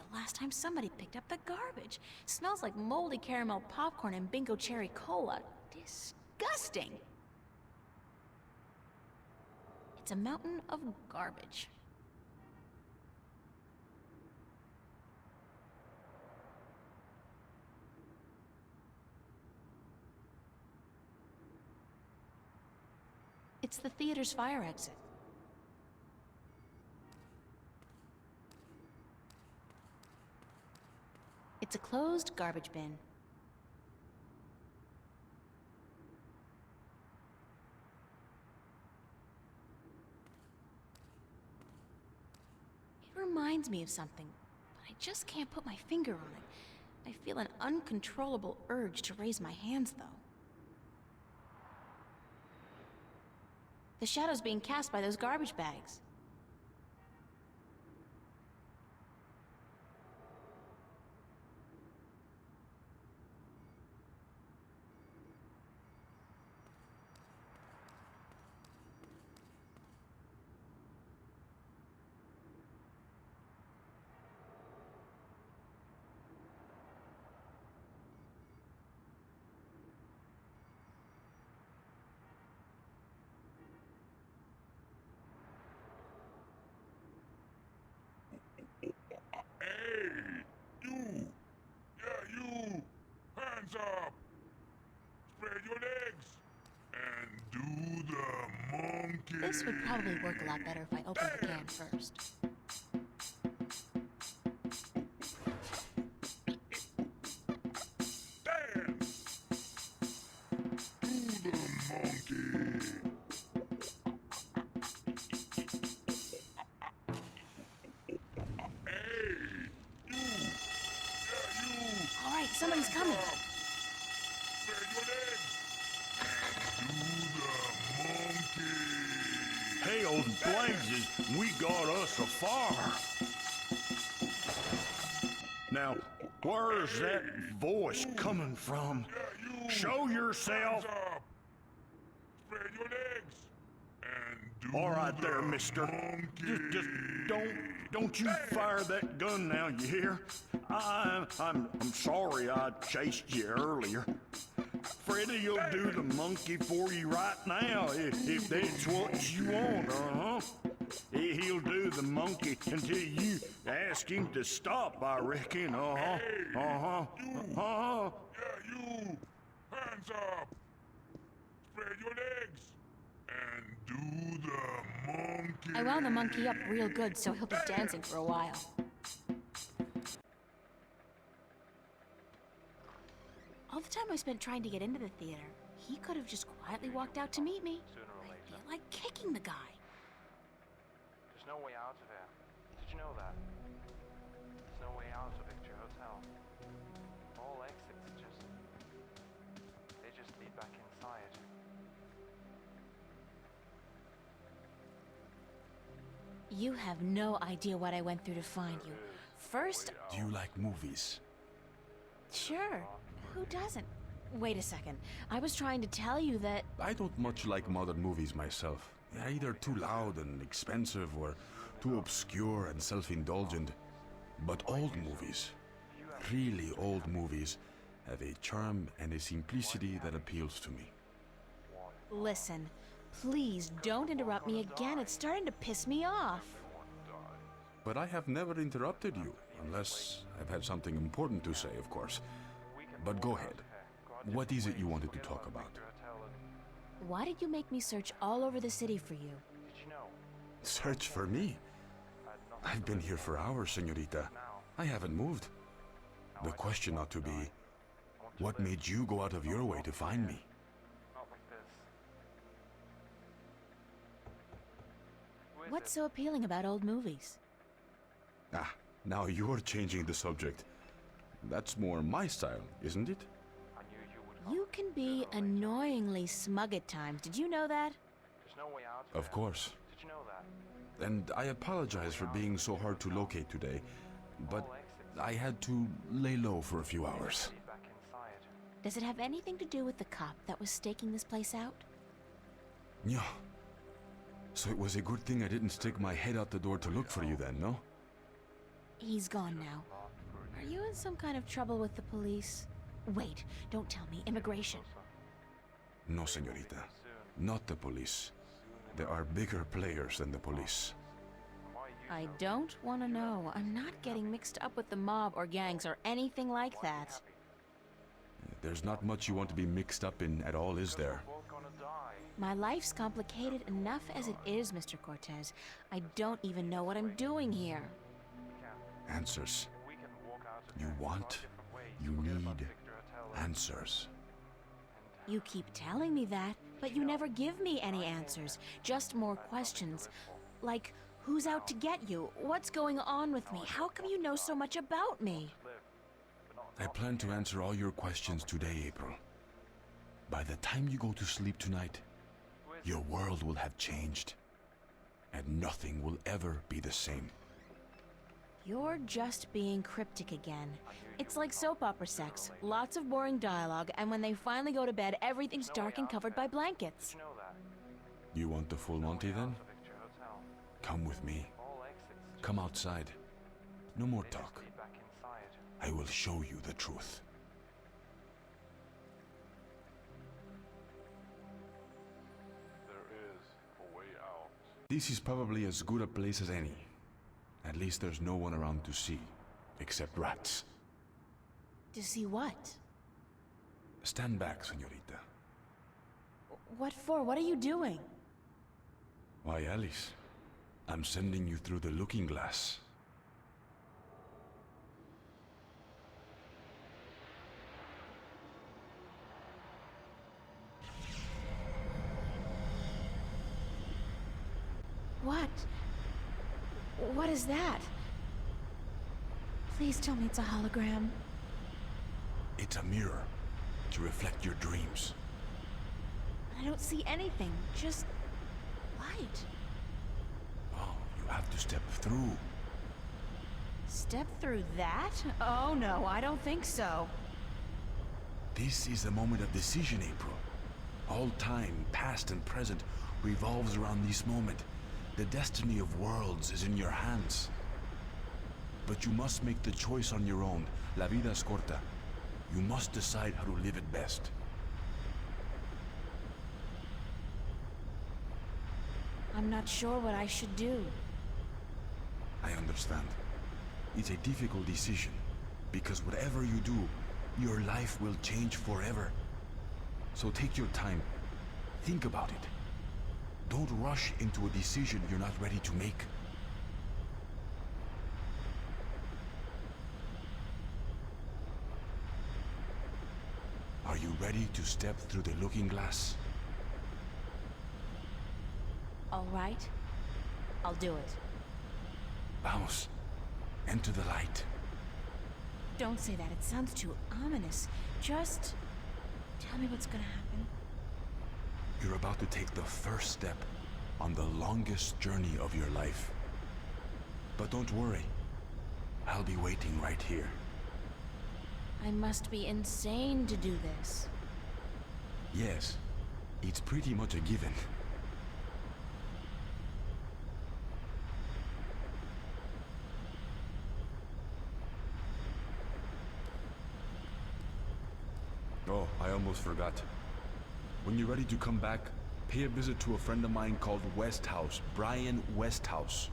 the last time somebody picked up the garbage? Smells like moldy caramel popcorn and Bingo cherry cola. Disgusting! It's a mountain of garbage. It's the theater's fire exit. It's a closed garbage bin. It reminds me of something, but I just can't put my finger on it. I feel an uncontrollable urge to raise my hands, though. The shadow's being cast by those garbage bags. Hey! You! Yeah, you! Hands up! Spread your legs! And do the monkey! This would probably work a lot better if I opened the can first. Dance! Do the monkey! Hey! You! Yeah, you! Alright, somebody's coming. Spread your legs! And do the monkey! Hey, old blazes, we got us a fire. Now, where's that voice coming from? Yeah, you! Show yourself. Hands up! Spread your legs! And do All right there, the mister. monkey. Just don't you fire that gun now, you hear? I'm sorry I chased you earlier. Freddy'll do the monkey for you right now, if that's what you want, He'll do the monkey until you ask him to stop, I reckon, Yeah, you! Hands up! Spread your legs! And do the monkey! I wound the monkey up real good so he'll be dancing for a while. All the time I spent trying to get into the theater, he could have just quietly walked out to meet me. I feel like kicking the guy. There's no way out of here. Did you know that? There's no way out of Victory Hotel. All exits they just lead back inside. You have no idea what I went through to find you. First, Do you like movies? sure, who doesn't? Wait a second, I was trying to tell you that... I don't much like modern movies myself. They're either too loud and expensive or too obscure and self-indulgent. But old movies, really old movies, have a charm and a simplicity that appeals to me. Listen, please don't interrupt me again. It's starting to piss me off. But I have never interrupted you, unless I've had something important to say, of course. But go ahead. What is it you wanted to talk about? Why did you make me search all over the city for you? Did you know? Search for me? I've been here for hours, señorita. I haven't moved. The question ought to be, what made you go out of your way to find me? Not like this. What's so appealing about old movies? Ah, now you're changing the subject. That's more my style, isn't it? I knew you would. You can be annoyingly smug at times. Did you know that? There's no way out Of here. course. Did you know that? And I apologize for being so hard to locate today, but I had to lay low for a few hours. Lead back inside. Does it have anything to do with the cop that was staking this place out? Yeah. So it was a good thing I didn't stick my head out the door to look for you then, no? He's gone now. Are you in some kind of trouble with the police? Wait, don't tell me. Immigration. No, señorita. Not the police. There are bigger players than the police. I don't want to know. I'm not getting mixed up with the mob or gangs or anything like that. There's not much you want to be mixed up in at all, is there? My life's complicated enough as it is, Mr. Cortez. I don't even know what I'm doing here. Answers. You want, you need answers. You keep telling me that, but you never give me any answers. Just more questions. Like, who's out to get you? What's going on with me? How come you know so much about me? I plan to answer all your questions today, April. By the time you go to sleep tonight, your world will have changed. And nothing will ever be the same. You're just being cryptic again. It's like soap opera sex. Lots of boring dialogue, and when they finally go to bed, everything's dark and covered by blankets. You want the full Monty then? Come with me. Come outside. No more talk. I will show you the truth. There is a way out. This is probably as good a place as any. At least there's no one around to see, except rats. To see what? Stand back, señorita. What for? What are you doing? Why, Alice, I'm sending you through the looking glass. What? What is that? Please tell me it's a hologram. It's a mirror to reflect your dreams. I don't see anything, just light. Oh, you have to step through. Step through that? Oh no, I don't think so. This is the moment of decision, April. All time, past and present, revolves around this moment. The destiny of worlds is in your hands. But you must make the choice on your own. La vida es corta. You must decide how to live it best. I'm not sure what I should do. I understand. It's a difficult decision, because whatever you do, your life will change forever. So take your time. Think about it. Don't rush into a decision you're not ready to make. Are you ready to step through the looking glass? All right. I'll do it. Vamos. Enter the light. Don't say that. It sounds too ominous. Just tell me what's gonna happen. You're about to take the first step on the longest journey of your life. But don't worry. I'll be waiting right here. I must be insane to do this. Yes, it's pretty much a given. Oh, I almost forgot. When you're ready to come back, pay a visit to a friend of mine called Westhouse, Brian Westhouse.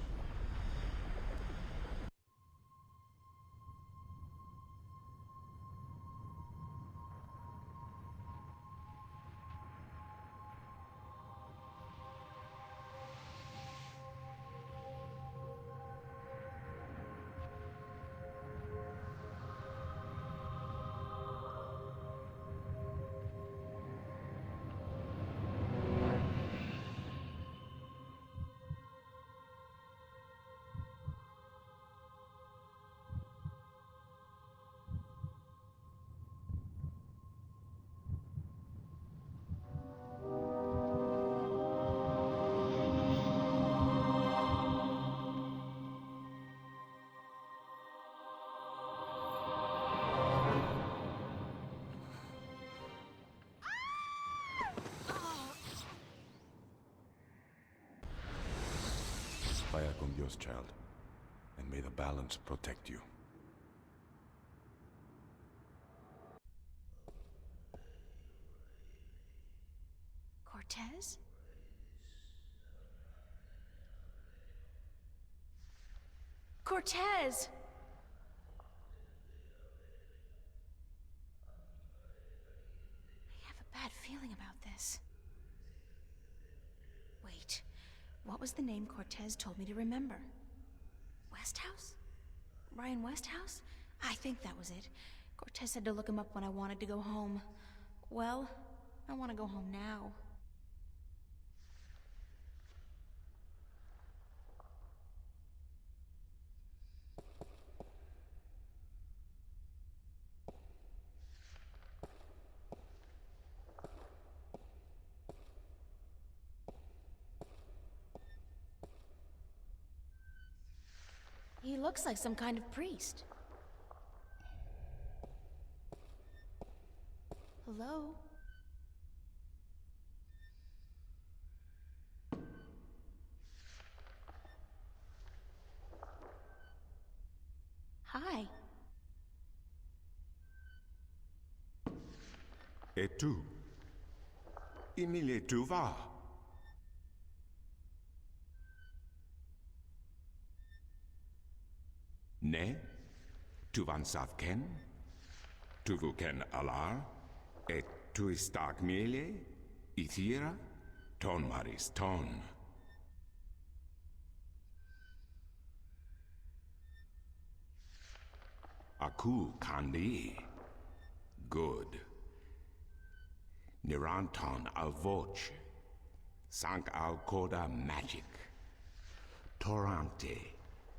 Vaya con Dios, child. and may the balance protect you. Cortez? Cortez! I have a bad feeling about this. Wait, what was the name Cortez told me to remember? Westhouse? Ryan Westhouse? I think that was it. Cortez said to look him up when I wanted to go home. Well, I want to go home now. He looks like some kind of priest. Hello? Hi. Et tu? Emile, tu vas? Ne? Tu van sav ken? Tu vu ken alar? Et tu istak mele? Ithira? Ton maris ton. Aku kandi. Good. Niranton al voce. Sank al coda magic. Torante.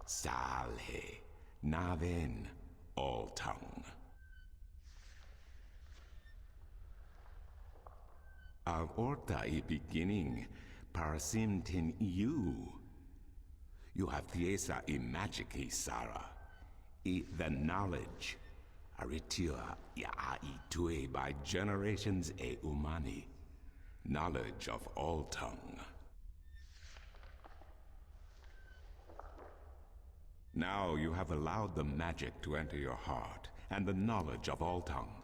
Salhe. Naven. All tongue. Al orta I beginning. Parasimtin you. You have thiesa I magic I Sara. I the knowledge. Aritia ya tue by generations e umani. Knowledge of all tongue. Now you have allowed the magic to enter your heart, and the knowledge of all tongue,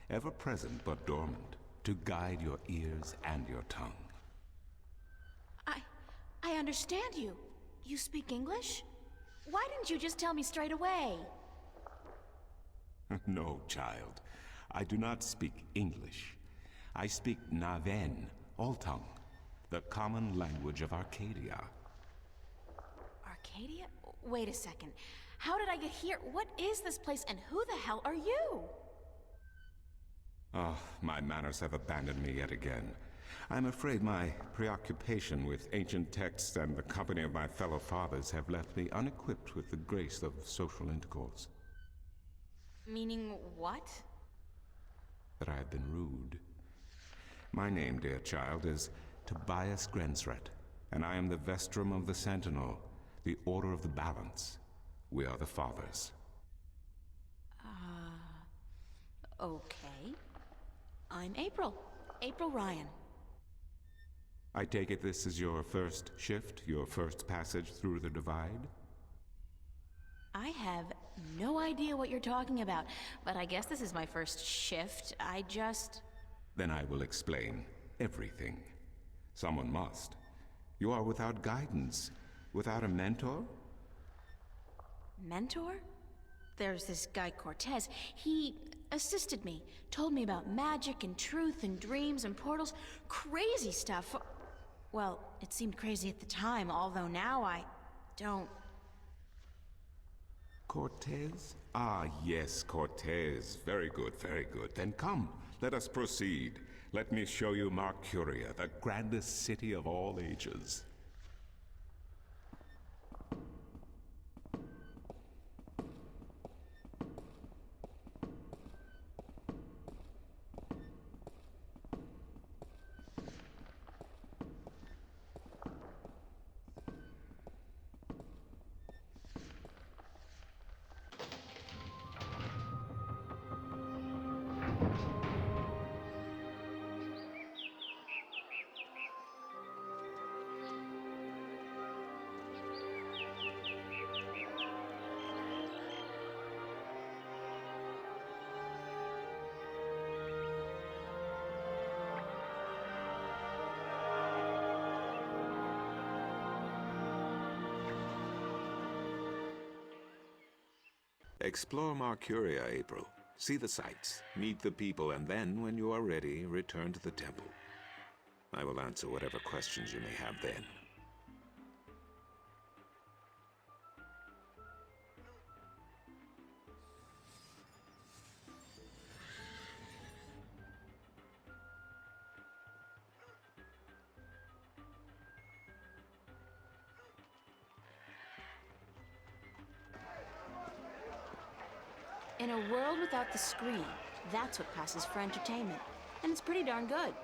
ever present but dormant, to guide your ears and your tongue. I understand you. You speak English? Why didn't you just tell me straight away? No, child. I do not speak English. I speak Naven, all tongue, the common language of Arcadia. Arcadia? Wait a second. How did I get here? What is this place, and who the hell are you? Oh, my manners have abandoned me yet again. I'm afraid my preoccupation with ancient texts and the company of my fellow fathers have left me unequipped with the grace of social intercourse. Meaning what? That I have been rude. My name, dear child, is Tobias Grensret, and I am the Vestrum of the Sentinel, the Order of the Balance. We are the Fathers. Okay. I'm April. April Ryan. I take it this is your first shift, your first passage through the Divide? I have no idea what you're talking about, but I guess this is my first shift. Then I will explain everything. Someone must. You are without guidance, without a mentor? Mentor? There's this guy Cortez. He assisted me, told me about magic and truth and dreams and portals. Crazy stuff. Well, it seemed crazy at the time, although now I don't. Cortez? Ah, yes, Cortez. Very good, very good. Then come, let us proceed. Let me show you Marcuria, the grandest city of all ages. Explore Marcuria, April. See the sights, meet the people, and then, when you are ready, return to the temple. I will answer whatever questions you may have then. In a world without the screen, that's what passes for entertainment. And it's pretty darn good.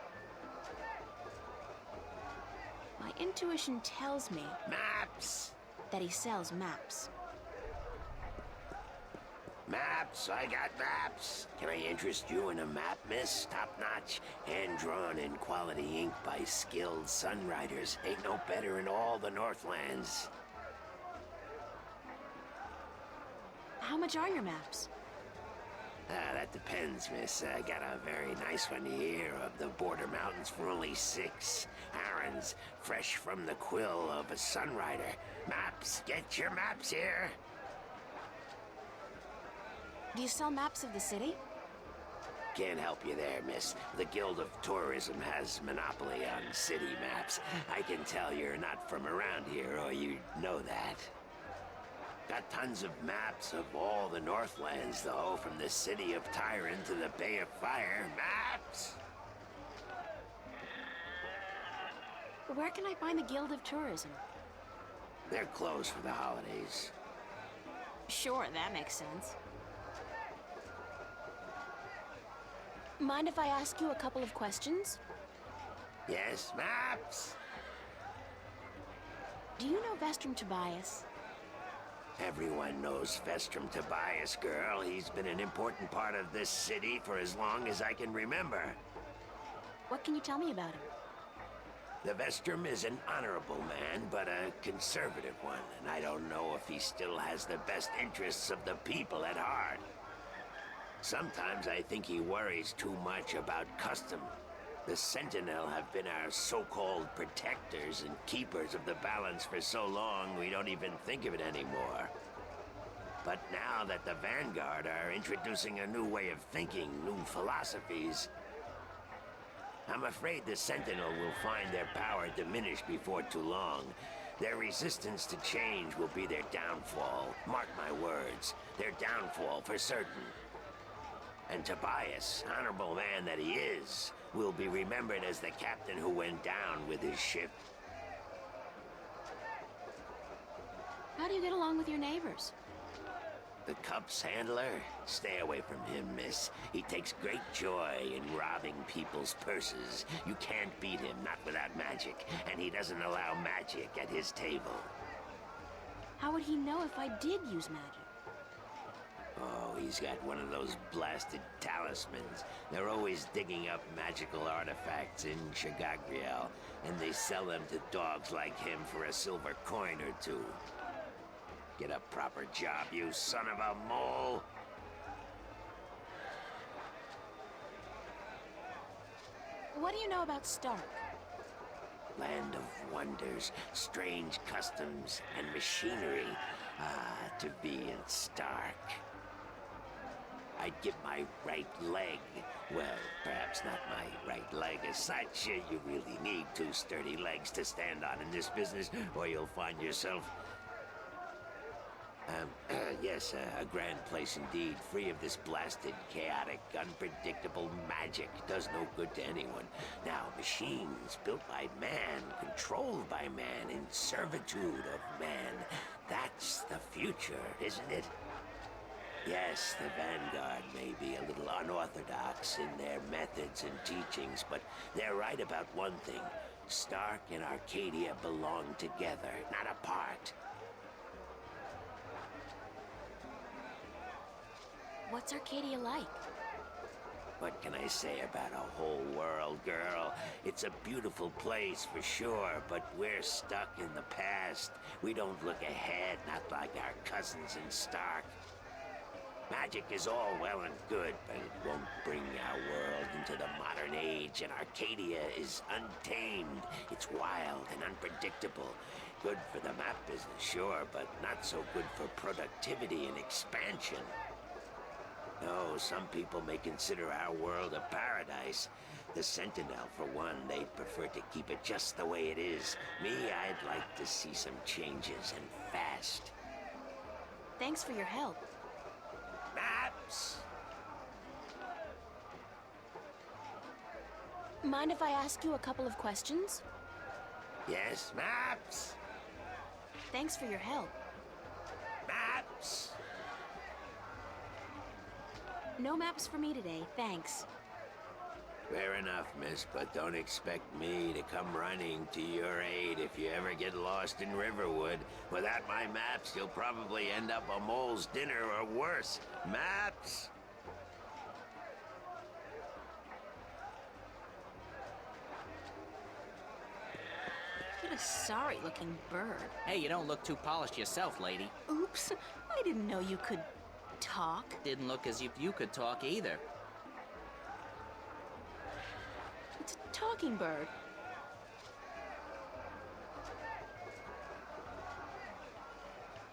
My intuition tells me Maps! that he sells maps. Maps, I got maps. Can I interest you in a map, miss? Top-notch, hand-drawn in quality ink by skilled sunwriters. Ain't no better in all the Northlands. How much are your maps? That depends, miss. I got a very nice one here of the Border Mountains for only 6. Aaron's fresh from the quill of a sunwriter. Maps, get your maps here. Do you sell maps of the city? Can't help you there, miss. The Guild of Tourism has monopoly on city maps. I can tell you're not from around here, or you'd know that. Got tons of maps of all the Northlands, though, from the city of Tyron to the Bay of Fire. Maps! Where can I find the Guild of Tourism? They're closed for the holidays. Sure, that makes sense. Mind if I ask you a couple of questions? Yes, maps! Do you know Vestrum Tobias? Everyone knows Vestrum Tobias, girl. He's been an important part of this city for as long as I can remember. What can you tell me about him? The Vestrum is an honorable man, but a conservative one, and I don't know if he still has the best interests of the people at heart. Sometimes I think he worries too much about custom. The Sentinel have been our so-called protectors and keepers of the balance for so long we don't even think of it anymore. But now that the Vanguard are introducing a new way of thinking, new philosophies, I'm afraid the Sentinel will find their power diminish before too long. Their resistance to change will be their downfall. Mark my words, their downfall for certain. And Tobias, honorable man that he is, will be remembered as the captain who went down with his ship. How do you get along with your neighbors? The Cups handler? Stay away from him, miss. He takes great joy in robbing people's purses. You can't beat him, not without magic, and he doesn't allow magic at his table. How would he know if I did use magic? Oh, he's got one of those blasted talismans. They're always digging up magical artifacts in Chagagriel, and they sell them to dogs like him for a silver coin or two. Get a proper job, you son of a mole! What do you know about Stark? Land of wonders, strange customs, and machinery. Ah, to be in Stark. I'd give my right leg. Well, perhaps not my right leg as such. You really need 2 sturdy legs to stand on in this business, or you'll find yourself... yes, a grand place indeed, free of this blasted, chaotic, unpredictable magic. Does no good to anyone. Now, machines built by man, controlled by man, in servitude of man. That's the future, isn't it? Yes, the Vanguard may be a little unorthodox in their methods and teachings, but they're right about one thing. Stark and Arcadia belong together, not apart. What's Arcadia like? What can I say about a whole world, girl? It's a beautiful place for sure, but we're stuck in the past. We don't look ahead, not like our cousins in Stark. Magic is all well and good, but it won't bring our world into the modern age, and Arcadia is untamed. It's wild and unpredictable. Good for the map business, sure, but not so good for productivity and expansion. No, some people may consider our world a paradise. The Sentinel, for one, they'd prefer to keep it just the way it is. Me, I'd like to see some changes, and fast. Thanks for your help. Maps! Mind if I ask you a couple of questions? Yes, maps! Thanks for your help. Maps! No maps for me today, thanks. Fair enough, miss, but don't expect me to come running to your aid if you ever get lost in Riverwood. Without my maps, you'll probably end up a mole's dinner or worse. Maps? What a sorry-looking bird. Hey, you don't look too polished yourself, lady. Oops, I didn't know you could talk. Didn't look as if you could talk either. It's a talking bird.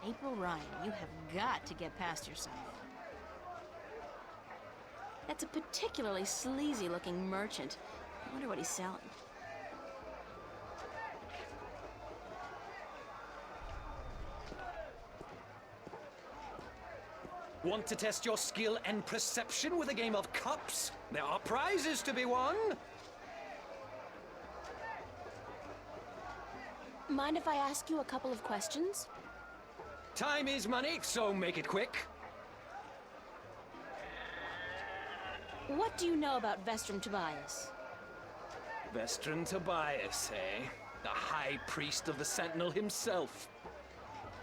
April Ryan, you have got to get past yourself. That's a particularly sleazy-looking merchant. I wonder what he's selling. Want to test your skill and perception with a game of cups? There are prizes to be won! Mind if I ask you a couple of questions? Time is money, so make it quick. What do you know about Vestrum Tobias? Vestron Tobias, eh? The High Priest of the Sentinel himself.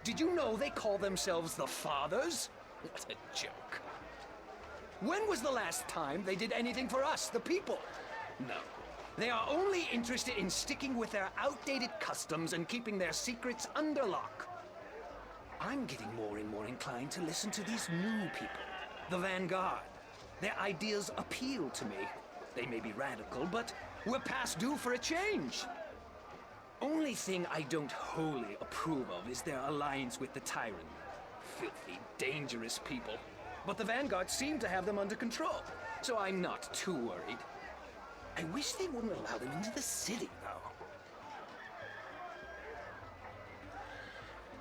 Did you know they call themselves the Fathers? What a joke. When was the last time they did anything for us, the people? No. They are only interested in sticking with their outdated customs and keeping their secrets under lock. I'm getting more and more inclined to listen to these new people, the Vanguard. Their ideas appeal to me. They may be radical, but we're past due for a change. Only thing I don't wholly approve of is their alliance with the Tyrant. Filthy, dangerous people. But the Vanguard seem to have them under control, so I'm not too worried. I wish they wouldn't allow them into the city, though.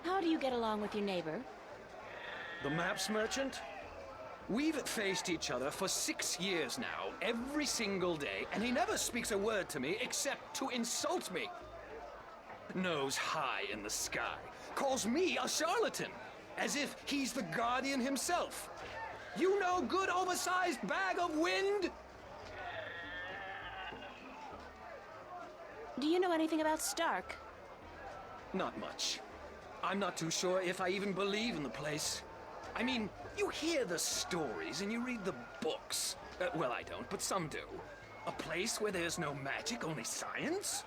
How do you get along with your neighbor? The maps merchant? We've faced each other for 6 years now, every single day, and he never speaks a word to me except to insult me. Nose high in the sky, calls me a charlatan, as if he's the Guardian himself. You know, good oversized bag of wind? Do you know anything about Stark? Not much. I'm not too sure if I even believe in the place. I mean, you hear the stories and you read the books. Well, I don't, but some do. A place where there's no magic, only science?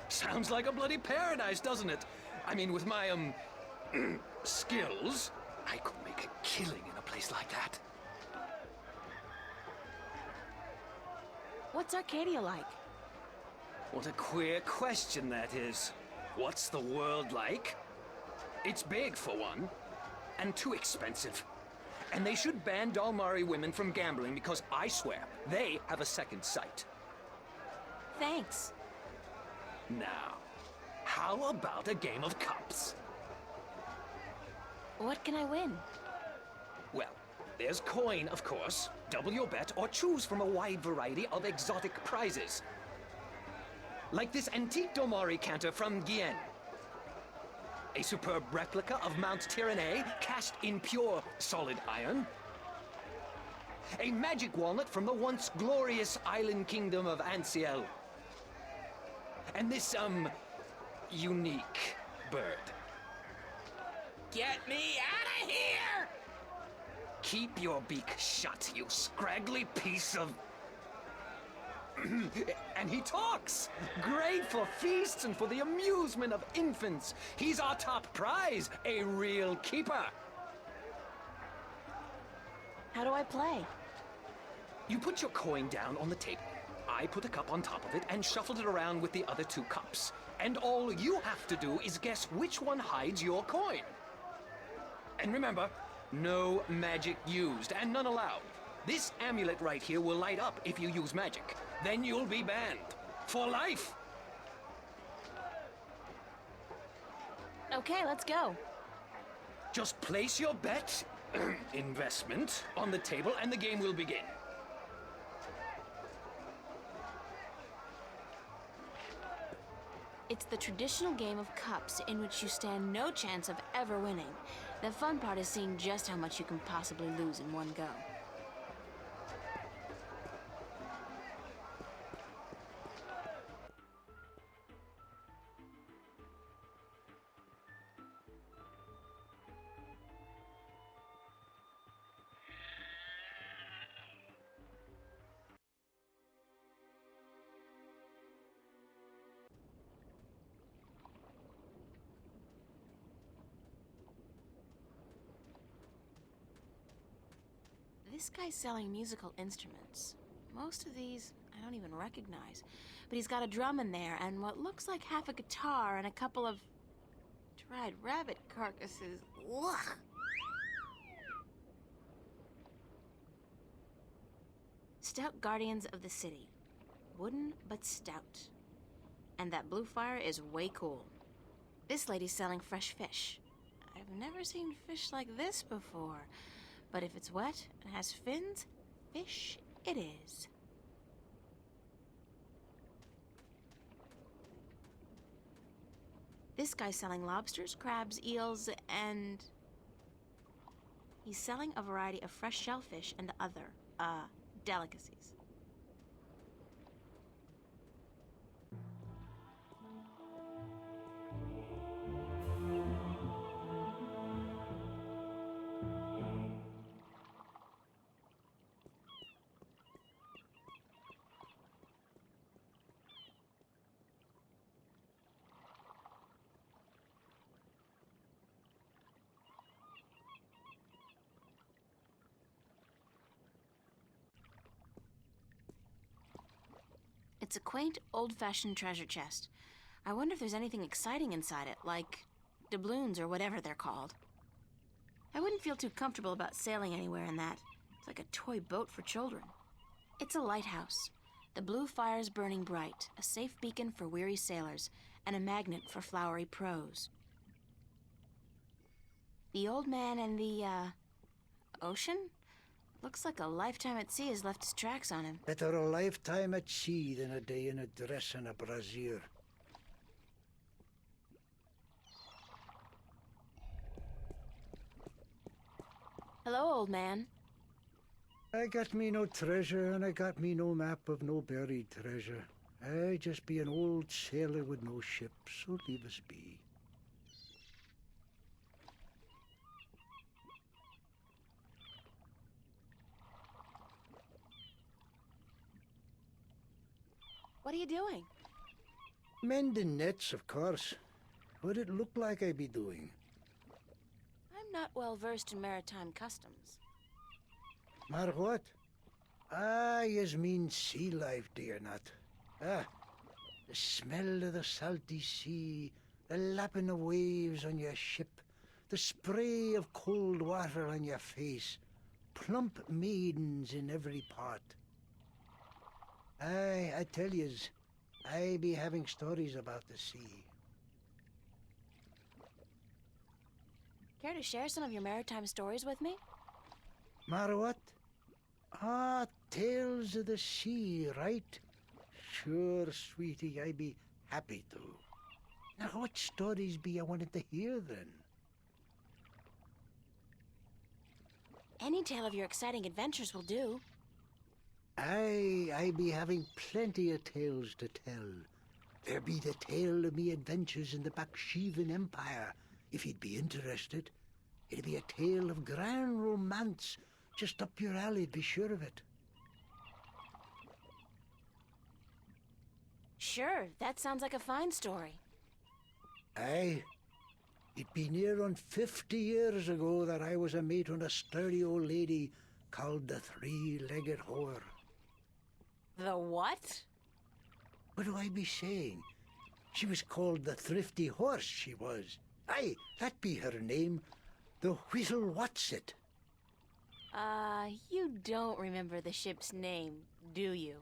Sounds like a bloody paradise, doesn't it? I mean, with my, skills, I could make a killing in a place like that. What's Arcadia like? What a queer question that is. What's the world like? It's big, for one, and too expensive. And they should ban Dalmari women from gambling because I swear, they have a second sight. Thanks. Now, how about a game of cups? What can I win? Well, there's coin, of course. Double your bet or choose from a wide variety of exotic prizes. Like this antique Dalmari canter from Gien. A superb replica of Mount Tyranny cast in pure solid iron. A magic walnut from the once glorious island kingdom of Ansiel. And this, unique bird. Get me out of here! Keep your beak shut, you scraggly piece of... And he talks! Great for feasts and for the amusement of infants. He's our top prize, a real keeper. How do I play? You put your coin down on the table. I put a cup on top of it and shuffled it around with the other 2 cups. And all you have to do is guess which one hides your coin. And remember, no magic used and none allowed. This amulet right here will light up if you use magic. Then you'll be banned. For life! Okay, let's go. Just place your bet, investment, on the table and the game will begin. It's the traditional game of cups in which you stand no chance of ever winning. The fun part is seeing just how much you can possibly lose in one go. This guy's selling musical instruments. Most of these I don't even recognize. But he's got a drum in there and what looks like half a guitar and a couple of dried rabbit carcasses. Ugh. Stout guardians of the city. Wooden but stout. And that blue fire is way cool. This lady's selling fresh fish. I've never seen fish like this before. But if it's wet and has fins, fish it is. This guy's selling lobsters, crabs, eels, and... he's selling a variety of fresh shellfish and other, delicacies. It's a quaint, old-fashioned treasure chest. I wonder if there's anything exciting inside it, like doubloons or whatever they're called. I wouldn't feel too comfortable about sailing anywhere in that. It's like a toy boat for children. It's a lighthouse. The blue fire's burning bright, a safe beacon for weary sailors, and a magnet for flowery prose. The old man and the, ocean? Looks like a lifetime at sea has left its tracks on him. Better a lifetime at sea than a day in a dress and a brassiere. Hello, old man. I got me no treasure and I got me no map of no buried treasure. I just be an old sailor with no ship, so leave us be. What are you doing? Mending nets, of course. What'd it look like I be doing? I'm not well versed in maritime customs. Mar what? Ah, yez mean sea life, do you not? Ah, the smell of the salty sea, the lapping of waves on your ship, the spray of cold water on your face, plump maidens in every part. Aye, I tell yez, I be having stories about the sea. Care to share some of your maritime stories with me? Mar what? Ah, tales of the sea, right? Sure, sweetie, I be happy to. Now, what stories be I wanted to hear, then? Any tale of your exciting adventures will do. Aye, I be having plenty of tales to tell. There be the tale of me adventures in the Baksheevan Empire, if you'd be interested. It'd be a tale of grand romance, just up your alley, be sure of it. Sure, that sounds like a fine story. Aye. It be near on 50 years ago that I was a mate on a sturdy old lady called the three-legged whore. The what? What do I be saying? She was called the thrifty horse, she was. Aye, that be her name. The Whittle Whatsit. You don't remember the ship's name, do you?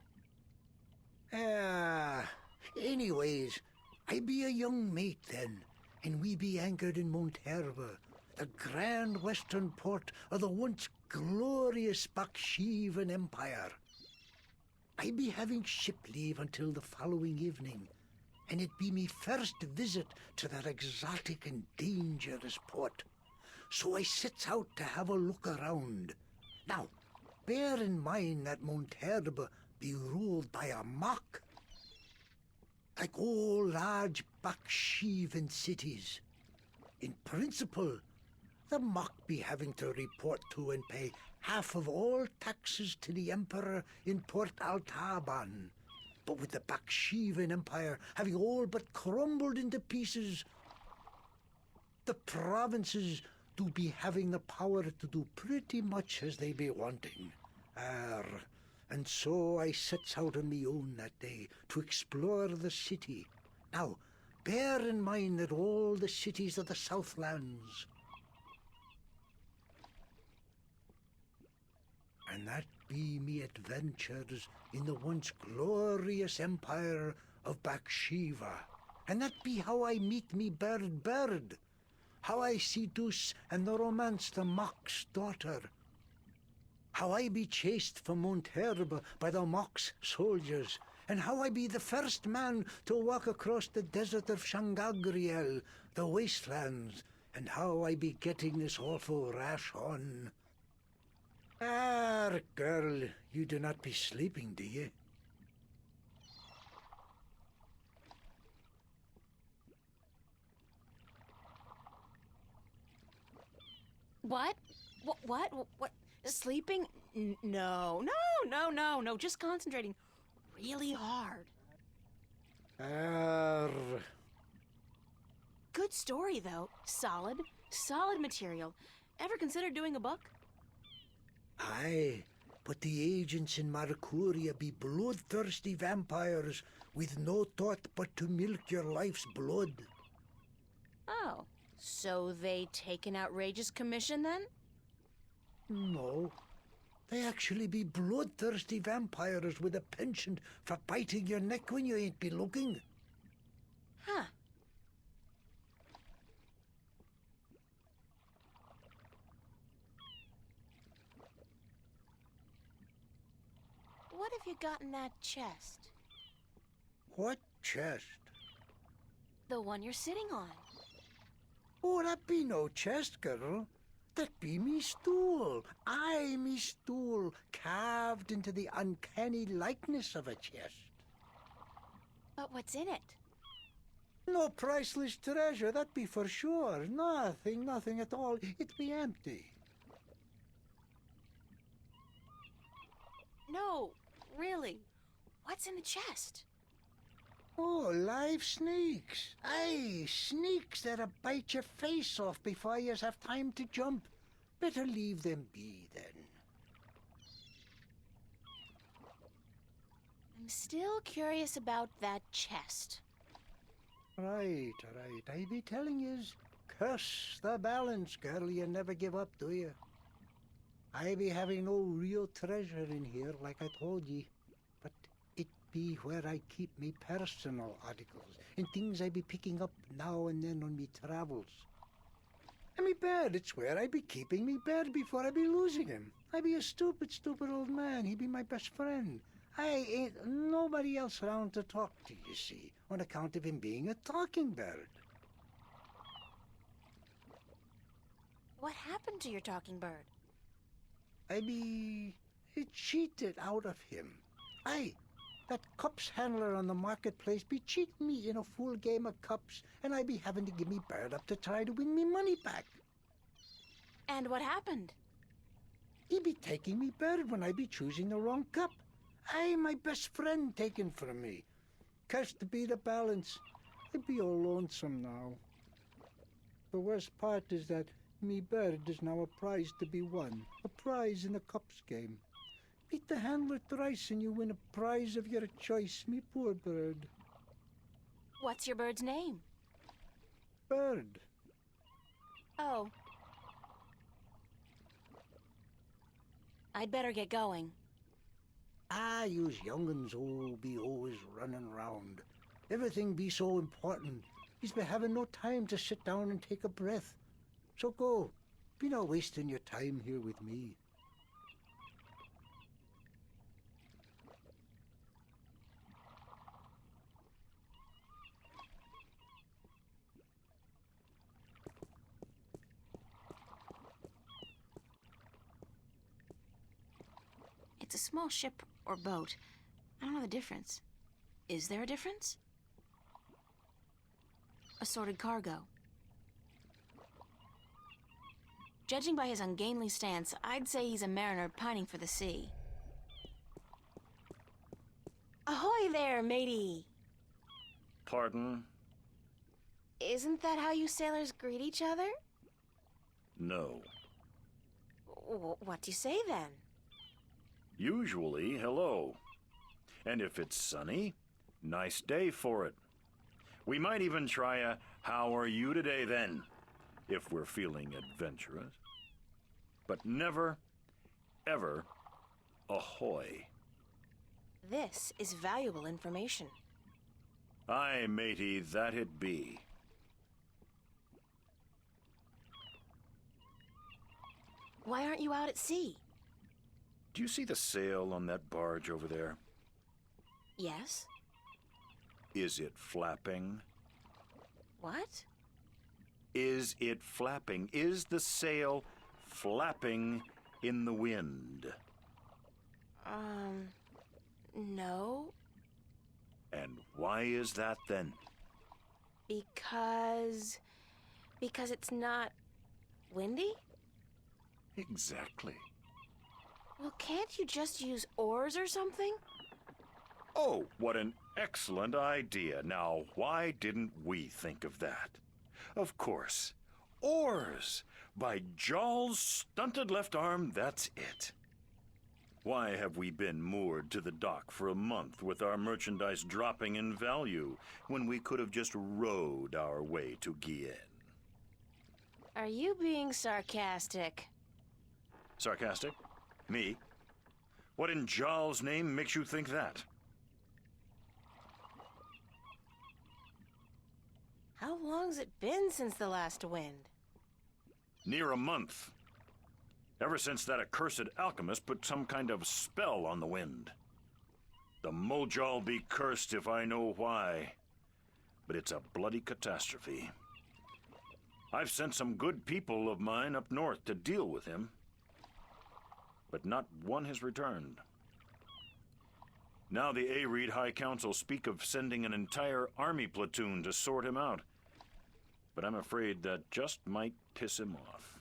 Anyways, I be a young mate then, and we be anchored in Monterba, the grand western port of the once glorious Baksheevan Empire. I be having ship leave until the following evening, and it be me first visit to that exotic and dangerous port. So I sets out to have a look around. Now, bear in mind that Monterba be ruled by a mock, like all large Baksheevan cities. In principle, the mock be having to report to and pay half of all taxes to the Emperor in Port Altaban. But with the Baksheevan Empire having all but crumbled into pieces, the provinces do be having the power to do pretty much as they be wanting. And so I sets out on me own that day to explore the city. Now, bear in mind that all the cities of the Southlands, and that be me adventures in the once glorious empire of Baksheeva. And that be how I meet me bird, how I seduce and romance the Mock's daughter, how I be chased from Monterba by the Mock's soldiers, and how I be the first man to walk across the desert of Shangagriel, the wastelands, and how I be getting this awful rash on. Girl, you do not be sleeping, do you? What? What? Sleeping? No. Just concentrating really hard. Good story, though. Solid material. Ever consider doing a book? Aye, but the agents in Marcuria be bloodthirsty vampires with no thought but to milk your life's blood. Oh, so they take an outrageous commission then? No, they actually be bloodthirsty vampires with a penchant for biting your neck when you ain't be looking. Huh. What have you got in that chest? What chest? The one you're sitting on. Oh, that be no chest, girl. That be me stool. Aye, me stool, carved into the uncanny likeness of a chest. But what's in it? No priceless treasure, that be for sure. Nothing at all. It be empty. No, really. What's in the chest? Oh, live snakes. Aye, snakes that'll bite your face off before you have time to jump. Better leave them be, then. I'm still curious about that chest. Right. I be telling yous, curse the balance, girl. You never give up, do you? I be having no real treasure in here, like I told ye. But it be where I keep me personal articles and things I be picking up now and then on me travels. And me bed, it's where I be keeping me bed before I be losing him. I be a stupid old man. He be my best friend. I ain't nobody else around to talk to, you see, on account of him being a talking bird. What happened to your talking bird? I be cheated out of him. Aye, that cups handler on the marketplace be cheating me in a full game of cups, and I be having to give me bird up to try to win me money back. And what happened? He be taking me bird when I be choosing the wrong cup. Aye, my best friend taken from me. Cursed be the balance. I be all lonesome now. The worst part is that me bird is now a prize to be won, a prize in the cups game. Beat the handler thrice and you win a prize of your choice, me poor bird. What's your bird's name? Bird. Oh. I'd better get going. Ah, yous young'uns be always running round. Everything be so important. Yous be having no time to sit down and take a breath. So go. Be not wasting your time here with me. It's a small ship or boat. I don't know the difference. Is there a difference? Assorted cargo. Judging by his ungainly stance, I'd say he's a mariner pining for the sea. Ahoy there, matey! Pardon? Isn't that how you sailors greet each other? No. What do you say then? Usually, hello. And if it's sunny, nice day for it. We might even try a how are you today then, if we're feeling adventurous. But never, ever, ahoy. This is valuable information. Aye, matey, that it be. Why aren't you out at sea? Do you see the sail on that barge over there? Yes. Is it flapping? What? Is it flapping? Is the sail flapping in the wind? No. And why is that then? Because it's not windy? Exactly. Well, can't you just use oars or something? Oh, what an excellent idea. Now, why didn't we think of that? Of course. Oars! By Jaw's stunted left arm, that's it. Why have we been moored to the dock for a month with our merchandise dropping in value when we could have just rowed our way to Guienne? Are you being sarcastic? Sarcastic? Me? What in Jaw's name makes you think that? How long's it been since the last wind? Near a month. Ever since that accursed alchemist put some kind of spell on the wind. The Mojal be cursed if I know why. But it's a bloody catastrophe. I've sent some good people of mine up north to deal with him. But not one has returned. Now the Areed High Council speak of sending an entire army platoon to sort him out. But I'm afraid that just might piss him off.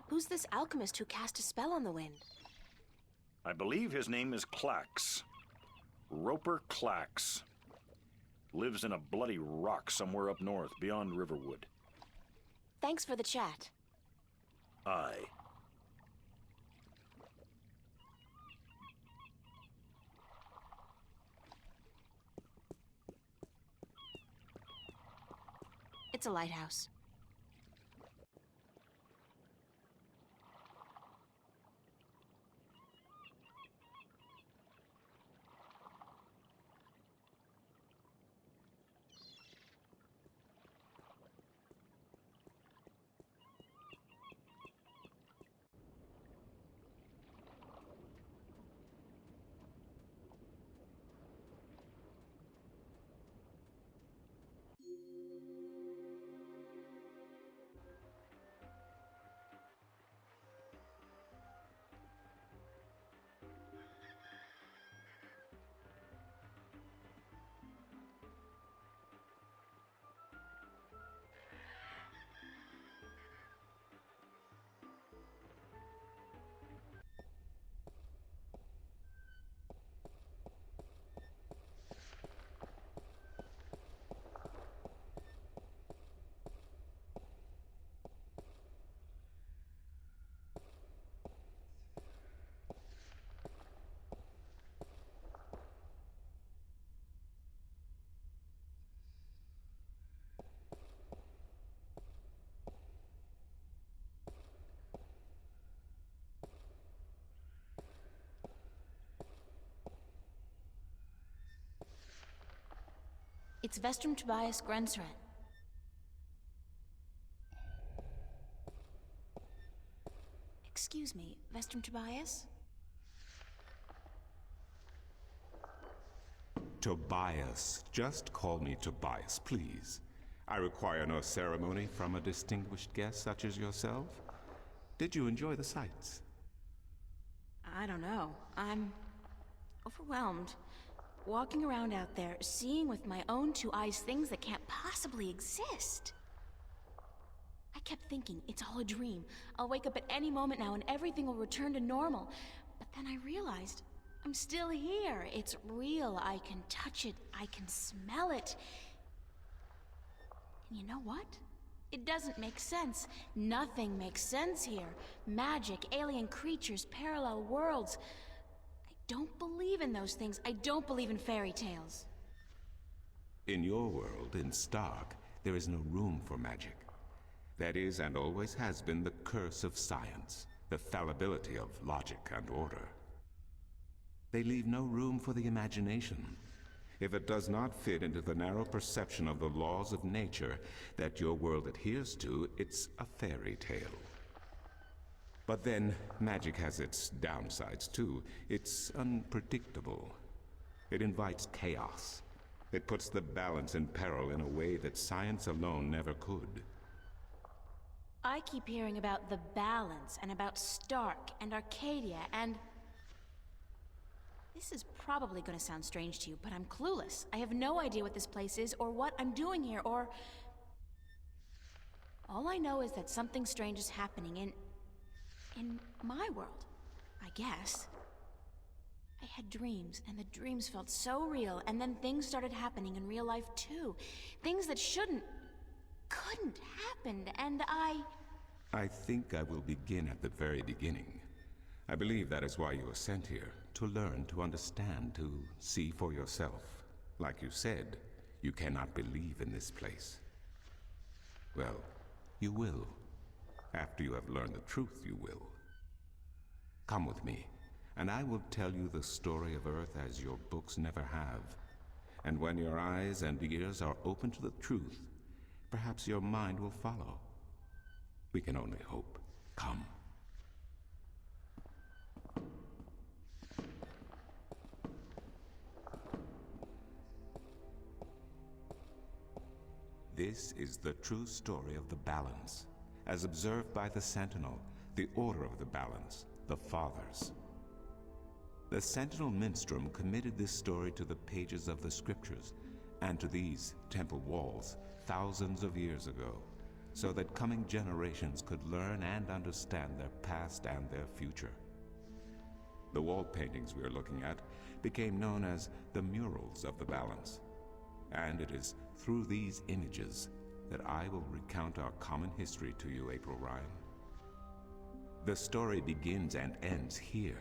Who's this alchemist who cast a spell on the wind? I believe his name is Clax. Roper Clax. Lives in a bloody rock somewhere up north, beyond Riverwood. Thanks for the chat. Aye. It's a lighthouse. It's Vestrum Tobias Grensret. Excuse me, Vestrum Tobias? Tobias. Just call me Tobias, please. I require no ceremony from a distinguished guest such as yourself. Did you enjoy the sights? I don't know. I'm overwhelmed. Walking around out there, seeing with my own two eyes things that can't possibly exist. I kept thinking, it's all a dream. I'll wake up at any moment now and everything will return to normal. But then I realized, I'm still here. It's real. I can touch it. I can smell it. And you know what? It doesn't make sense. Nothing makes sense here. Magic, alien creatures, parallel worlds. I don't believe in those things. I don't believe in fairy tales. In your world, in Stark, there is no room for magic. That is, and always has been, the curse of science, the fallibility of logic and order. They leave no room for the imagination. If it does not fit into the narrow perception of the laws of nature that your world adheres to, it's a fairy tale. But then, magic has its downsides too. It's unpredictable. It invites chaos. It puts the balance in peril in a way that science alone never could. I keep hearing about the balance, and about Stark, and Arcadia, and... This is probably gonna sound strange to you, but I'm clueless. I have no idea what this place is, or what I'm doing here, or... All I know is that something strange is happening in my world, I guess. I had dreams, and the dreams felt so real, and then things started happening in real life too. Things that couldn't happen, and I think I will begin at the very beginning. I believe that is why you were sent here, to learn, to understand, to see for yourself. Like you said, you cannot believe in this place. Well, you will. After you have learned the truth, you will. Come with me, and I will tell you the story of Earth as your books never have. And when your eyes and ears are open to the truth, perhaps your mind will follow. We can only hope. Come. This is the true story of the Balance, as observed by the Sentinel, the Order of the Balance, the Fathers. The Sentinel Minstrom committed this story to the pages of the scriptures and to these temple walls thousands of years ago, so that coming generations could learn and understand their past and their future. The wall paintings we are looking at became known as the murals of the Balance, and it is through these images that I will recount our common history to you, April Ryan. The story begins and ends here,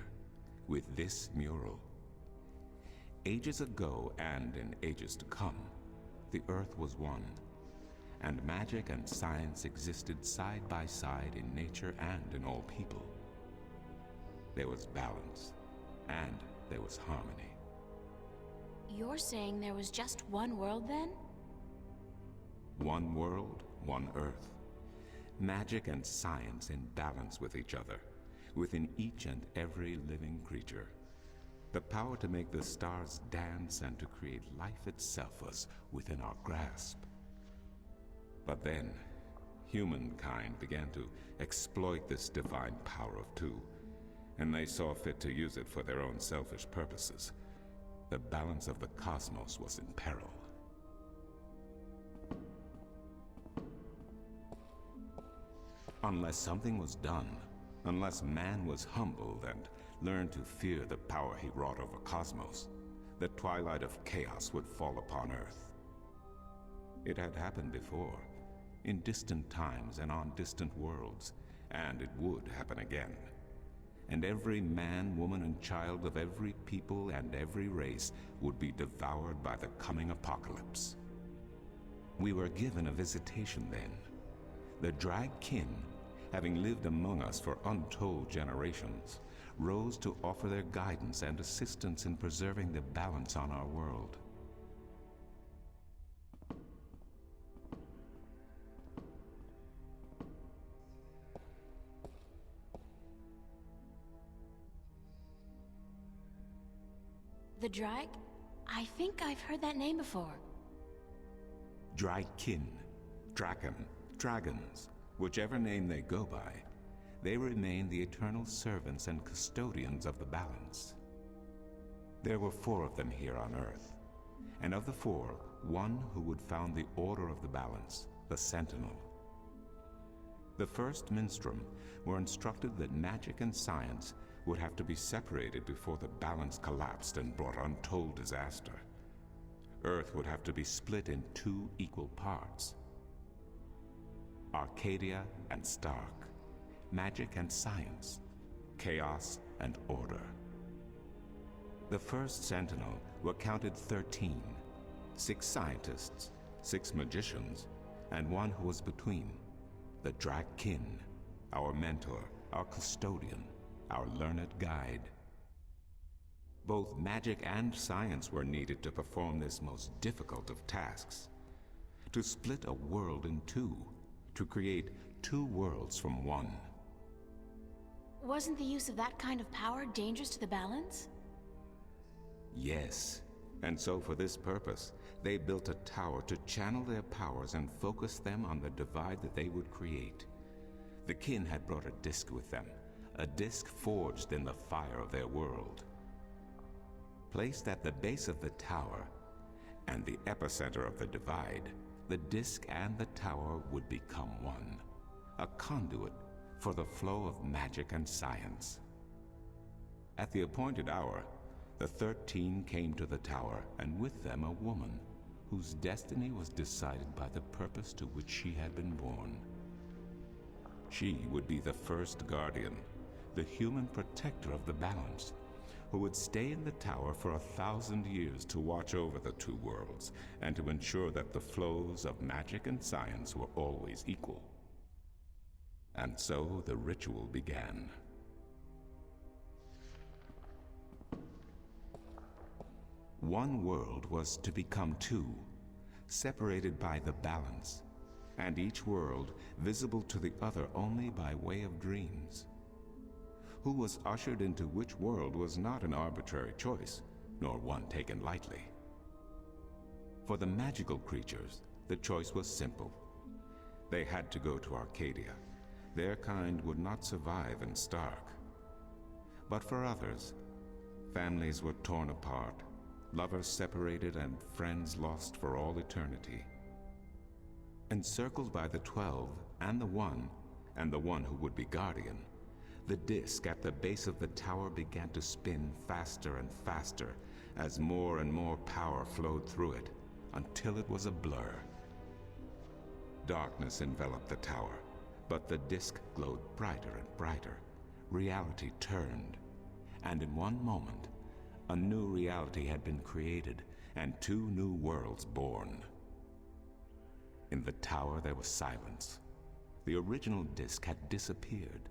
with this mural. Ages ago, and in ages to come, the Earth was one, and magic and science existed side by side in nature and in all people. There was balance, and there was harmony. You're saying there was just one world then? One world, one Earth. Magic and science in balance with each other, within each and every living creature. The power to make the stars dance and to create life itself was within our grasp. But then, humankind began to exploit this divine power of two, and they saw fit to use it for their own selfish purposes. The balance of the cosmos was in peril. Unless something was done, unless man was humbled and learned to fear the power he wrought over cosmos, the twilight of chaos would fall upon Earth. It had happened before, in distant times and on distant worlds, and it would happen again. And every man, woman, and child of every people and every race would be devoured by the coming apocalypse. We were given a visitation then. The Drag Kin, having lived among us for untold generations, rose to offer their guidance and assistance in preserving the balance on our world. The Drag? I think I've heard that name before. Dragkin, Draken, dragons, whichever name they go by, they remain the eternal servants and custodians of the balance. There were 4 of them here on Earth, and of the 4, one who would found the Order of the Balance, the Sentinel. The first Minstrum were instructed that magic and science would have to be separated before the balance collapsed and brought untold disaster. Earth would have to be split in 2 equal parts. Arcadia and Stark, magic and science, chaos and order. The first Sentinel were counted 13, 6 scientists, 6 magicians, and one who was between, the Dragkin, our mentor, our custodian, our learned guide. Both magic and science were needed to perform this most difficult of tasks. To split a world in 2, to create 2 worlds from one. Wasn't the use of that kind of power dangerous to the balance? Yes, and so for this purpose, they built a tower to channel their powers and focus them on the divide that they would create. The kin had brought a disk with them, a disk forged in the fire of their world. Placed at the base of the tower and the epicenter of the divide, the disk and the tower would become one, a conduit for the flow of magic and science. At the appointed hour, the 13 came to the tower, and with them a woman whose destiny was decided by the purpose to which she had been born. She would be the first guardian, the human protector of the balance, who would stay in the tower for 1,000 years to watch over the 2 worlds and to ensure that the flows of magic and science were always equal. And so the ritual began. One world was to become 2, separated by the balance, and each world visible to the other only by way of dreams. Who was ushered into which world was not an arbitrary choice, nor one taken lightly. For the magical creatures, the choice was simple. They had to go to Arcadia. Their kind would not survive in Stark. But for others, families were torn apart, lovers separated, and friends lost for all eternity. Encircled by the 12 and the one who would be guardian, the disk at the base of the tower began to spin faster and faster as more and more power flowed through it, until it was a blur. Darkness enveloped the tower, but the disk glowed brighter and brighter. Reality turned, and in one moment, a new reality had been created and 2 new worlds born. In the tower there was silence. The original disk had disappeared,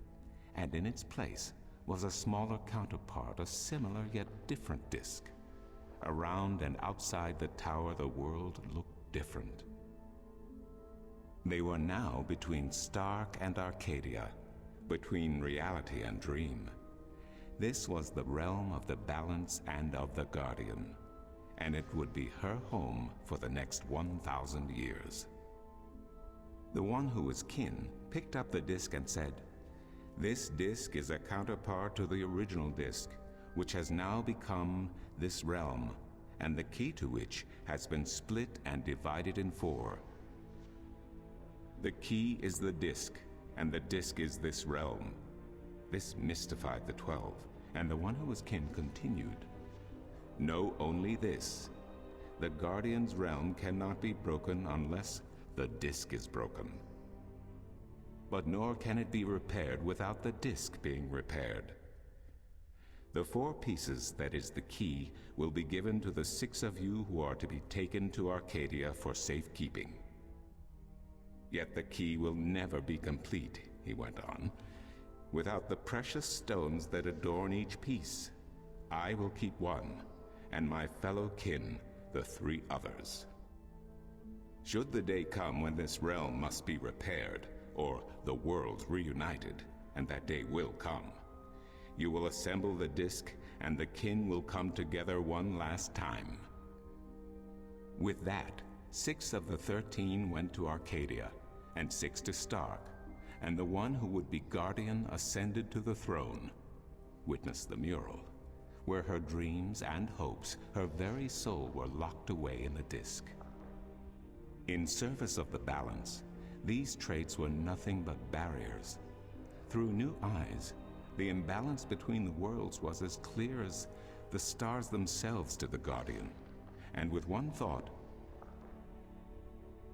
and in its place was a smaller counterpart, a similar yet different disk. Around and outside the tower, the world looked different. They were now between Stark and Arcadia, between reality and dream. This was the realm of the balance and of the guardian, and it would be her home for the next 1,000 years. The one who was kin picked up the disk and said, "This disk is a counterpart to the original disk, which has now become this realm, and the key to which has been split and divided in 4. The key is the disk, and the disk is this realm." This mystified the 12, and the one who was kin continued, "Know only this. The Guardian's realm cannot be broken unless the disk is broken. But nor can it be repaired without the disk being repaired. The 4 pieces, that is the key, will be given to the 6 of you who are to be taken to Arcadia for safekeeping. Yet the key will never be complete," he went on, "without the precious stones that adorn each piece. I will keep 1, and my fellow kin the 3 others. Should the day come when this realm must be repaired, or the worlds reunited, and that day will come, you will assemble the disk and the kin will come together one last time. With that, 6 of the 13 went to Arcadia, and 6 to Stark, and the one who would be guardian ascended to the throne. Witness the mural, where her dreams and hopes, her very soul, were locked away in the disk. In service of the balance, these traits were nothing but barriers. Through new eyes, the imbalance between the worlds was as clear as the stars themselves to the Guardian, and with one thought,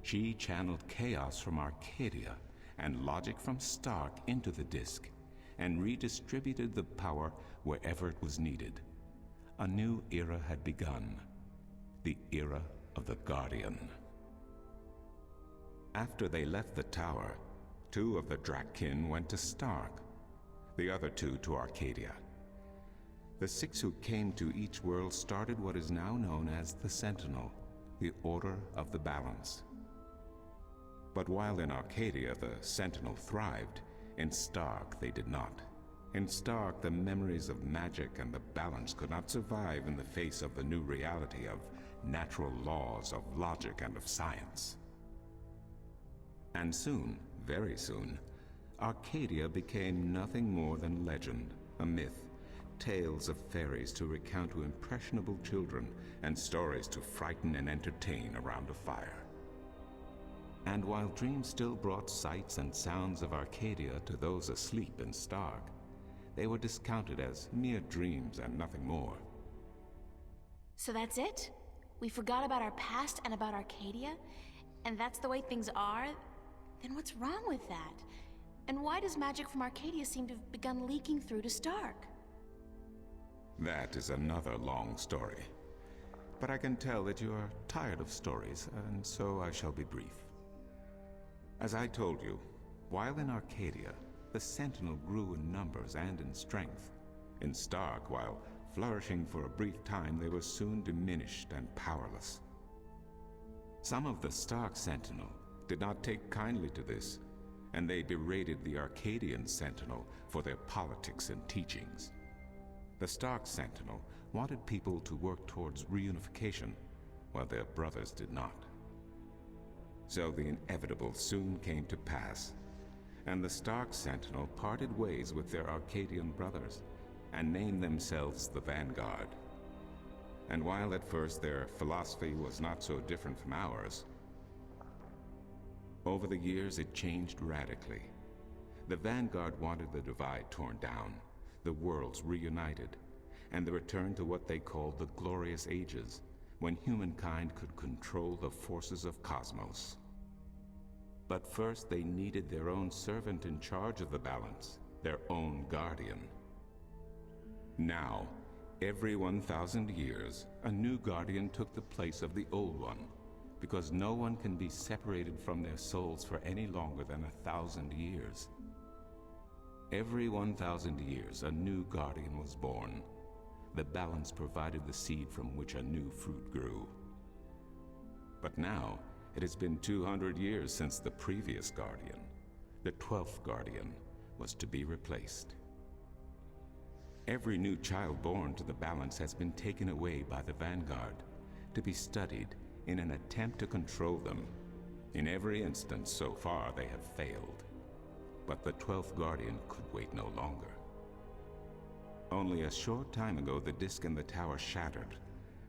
she channeled chaos from Arcadia and logic from Stark into the disk, and redistributed the power wherever it was needed. A new era had begun, the era of the Guardian. After they left the tower, 2 of the Drakkin went to Stark, the other 2 to Arcadia. The 6 who came to each world started what is now known as the Sentinel, the Order of the Balance. But while in Arcadia the Sentinel thrived, in Stark they did not. In Stark, the memories of magic and the balance could not survive in the face of the new reality of natural laws, of logic, and of science. And soon, very soon, Arcadia became nothing more than legend, a myth, tales of fairies to recount to impressionable children, and stories to frighten and entertain around a fire. And while dreams still brought sights and sounds of Arcadia to those asleep in Stark, they were discounted as mere dreams and nothing more. So that's it? We forgot about our past and about Arcadia? And that's the way things are? Then what's wrong with that? And why does magic from Arcadia seem to have begun leaking through to Stark? That is another long story. But I can tell that you are tired of stories, and so I shall be brief. As I told you, while in Arcadia, the Sentinel grew in numbers and in strength. In Stark, while flourishing for a brief time, they were soon diminished and powerless. Some of the Stark Sentinel did not take kindly to this, and they berated the Arcadian Sentinel for their politics and teachings. The Stark Sentinel wanted people to work towards reunification, while their brothers did not. So the inevitable soon came to pass, and the Stark Sentinel parted ways with their Arcadian brothers and named themselves the Vanguard. And while at first their philosophy was not so different from ours, over the years it changed radically. The Vanguard wanted the divide torn down, the worlds reunited, and the return to what they called the Glorious Ages, when humankind could control the forces of cosmos. But first they needed their own servant in charge of the balance, their own guardian. Now, every 1,000 years, a new guardian took the place of the old one, because no one can be separated from their souls for any longer than 1,000 years. Every 1,000 years, a new guardian was born. The balance provided the seed from which a new fruit grew. But now, it has been 200 years since the previous guardian, the 12th guardian, was to be replaced. Every new child born to the balance has been taken away by the Vanguard to be studied in an attempt to control them. In every instance so far, they have failed. But the 12th guardian could wait no longer. Only a short time ago, the disk in the tower shattered,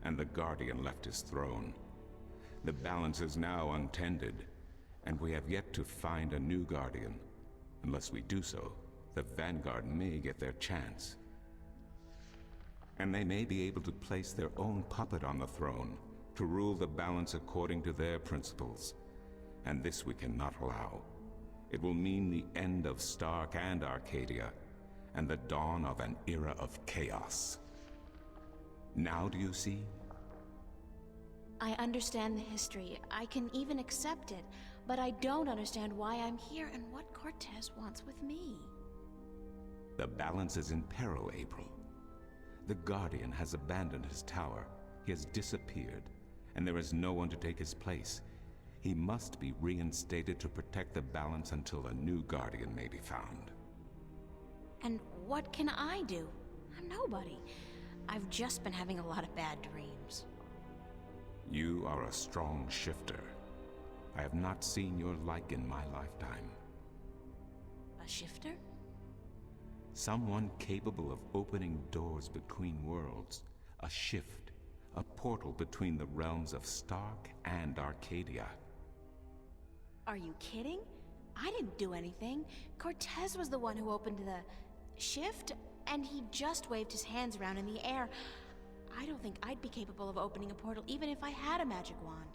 and the guardian left his throne. The balance is now untended, and we have yet to find a new guardian. Unless we do so, the Vanguard may get their chance. And they may be able to place their own puppet on the throne, to rule the balance according to their principles. And this we cannot allow. It will mean the end of Stark and Arcadia, and the dawn of an era of chaos. Now do you see? I understand the history. I can even accept it. But I don't understand why I'm here and what Cortez wants with me. The balance is in peril, April. The Guardian has abandoned his tower. He has disappeared, and there is no one to take his place. He must be reinstated to protect the balance until a new Guardian may be found. And what can I do? I'm nobody. I've just been having a lot of bad dreams. You are a strong shifter. I have not seen your like in my lifetime. A shifter? Someone capable of opening doors between worlds. A shift. A portal between the realms of Stark and Arcadia. Are you kidding? I didn't do anything. Cortez was the one who opened the shift, and he just waved his hands around in the air. I don't think I'd be capable of opening a portal even if I had a magic wand.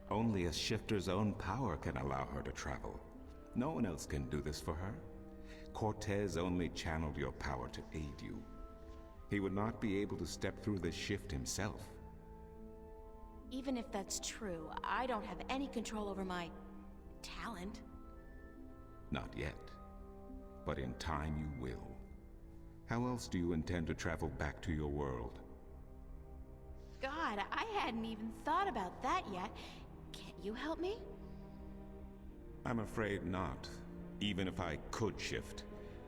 Only a shifter's own power can allow her to travel. No one else can do this for her. Cortez only channeled your power to aid you. He would not be able to step through this shift himself. Even if that's true, I don't have any control over my talent. Not yet. But in time you will. How else do you intend to travel back to your world? God, I hadn't even thought about that yet. Can't you help me? I'm afraid not. Even if I could shift,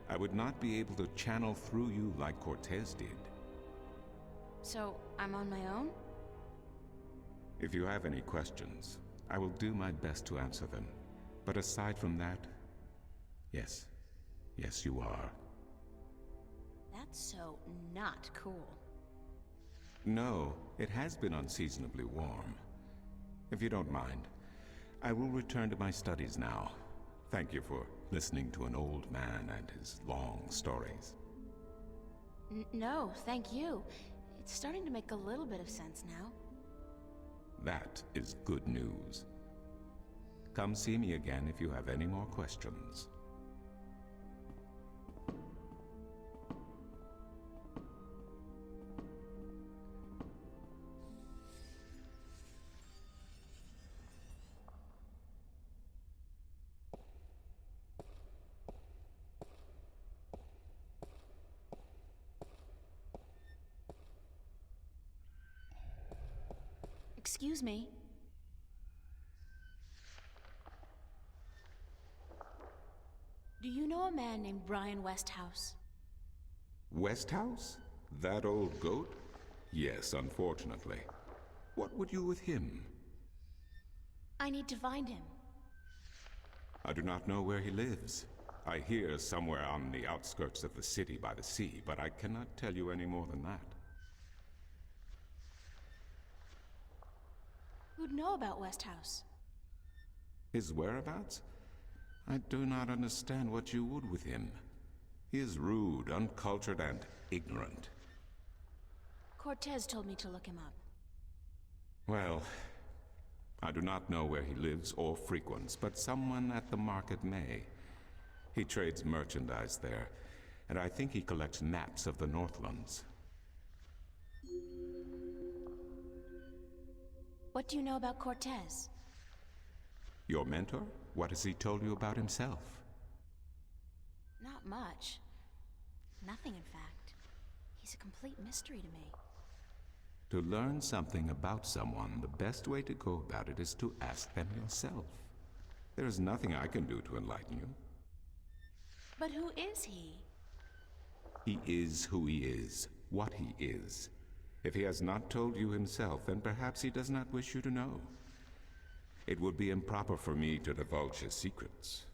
I would not be able to channel through you like Cortez did. So, I'm on my own? If you have any questions, I will do my best to answer them. But aside from that, yes. Yes, you are. That's so not cool. No, it has been unseasonably warm. If you don't mind, I will return to my studies now. Thank you for listening to an old man and his long stories. No, thank you. It's starting to make a little bit of sense now. That is good news. Come see me again if you have any more questions. Excuse me. Do you know a man named Brian Westhouse? Westhouse? That old goat? Yes, unfortunately. What would you with him? I need to find him. I do not know where he lives. I hear somewhere on the outskirts of the city by the sea, but I cannot tell you any more than that. Who'd know about Westhouse? His whereabouts? I do not understand what you would with him. He is rude, uncultured, and ignorant. Cortez told me to look him up. Well, I do not know where he lives or frequents, but someone at the market may. He trades merchandise there, and I think he collects maps of the Northlands. What do you know about Cortez? Your mentor? What has he told you about himself? Not much. Nothing, in fact. He's a complete mystery to me. To learn something about someone, the best way to go about it is to ask them yourself. There is nothing I can do to enlighten you. But who is he? He is who he is, what he is. If he has not told you himself, then perhaps he does not wish you to know. It would be improper for me to divulge his secrets.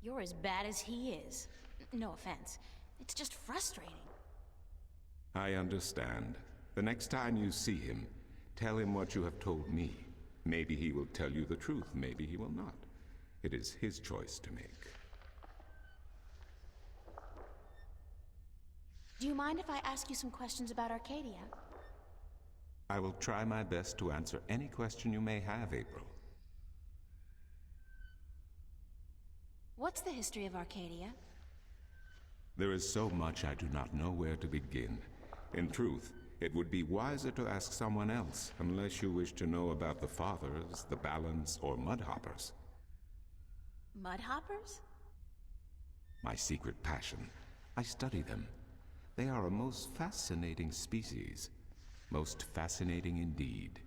You're as bad as he is. No offense. It's just frustrating. I understand. The next time you see him, tell him what you have told me. Maybe he will tell you the truth, maybe he will not. It is his choice to make. Do you mind if I ask you some questions about Arcadia? I will try my best to answer any question you may have, April. What's the history of Arcadia? There is so much I do not know where to begin. In truth, it would be wiser to ask someone else, unless you wish to know about the Fathers, the Balance, or Mudhoppers. Mudhoppers? My secret passion. I study them. They are a most fascinating species. Most fascinating indeed.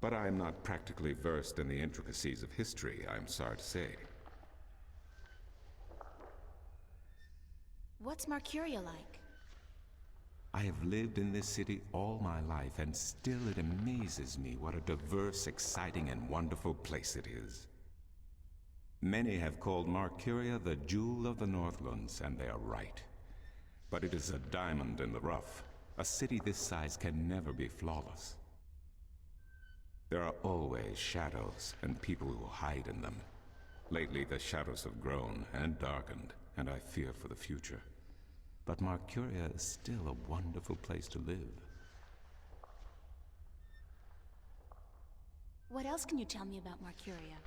But I am not practically versed in the intricacies of history, I am sorry to say. What's Marcuria like? I have lived in this city all my life, and still it amazes me what a diverse, exciting, and wonderful place it is. Many have called Marcuria the jewel of the Northlands, and they are right. But it is a diamond in the rough. A city this size can never be flawless. There are always shadows and people who hide in them. Lately, the shadows have grown and darkened, and I fear for the future. But Marcuria is still a wonderful place to live. What else can you tell me about Marcuria?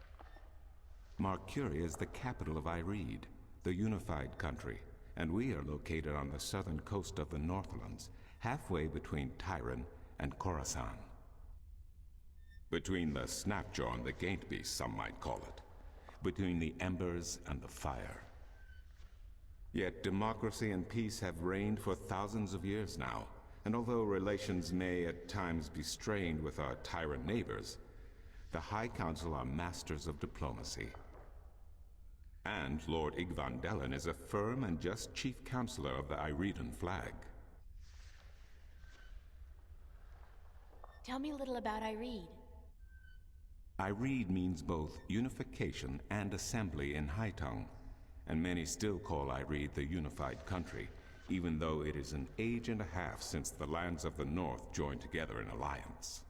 Marcuria is the capital of Ireed, the unified country, and we are located on the southern coast of the Northlands, halfway between Tyran and Khorasan. Between the Snapjaw and the Gaintbeast, some might call it. Between the embers and the fire. Yet democracy and peace have reigned for thousands of years now, and although relations may at times be strained with our Tyran neighbors, the High Council are masters of diplomacy. And Lord Igvandellan is a firm and just chief counselor of the Ireedan flag. Tell me a little about Ireed. Ireed means both unification and assembly in High Tongue, and many still call Ireed the unified country, even though it is an age and a half since the lands of the north joined together in alliance.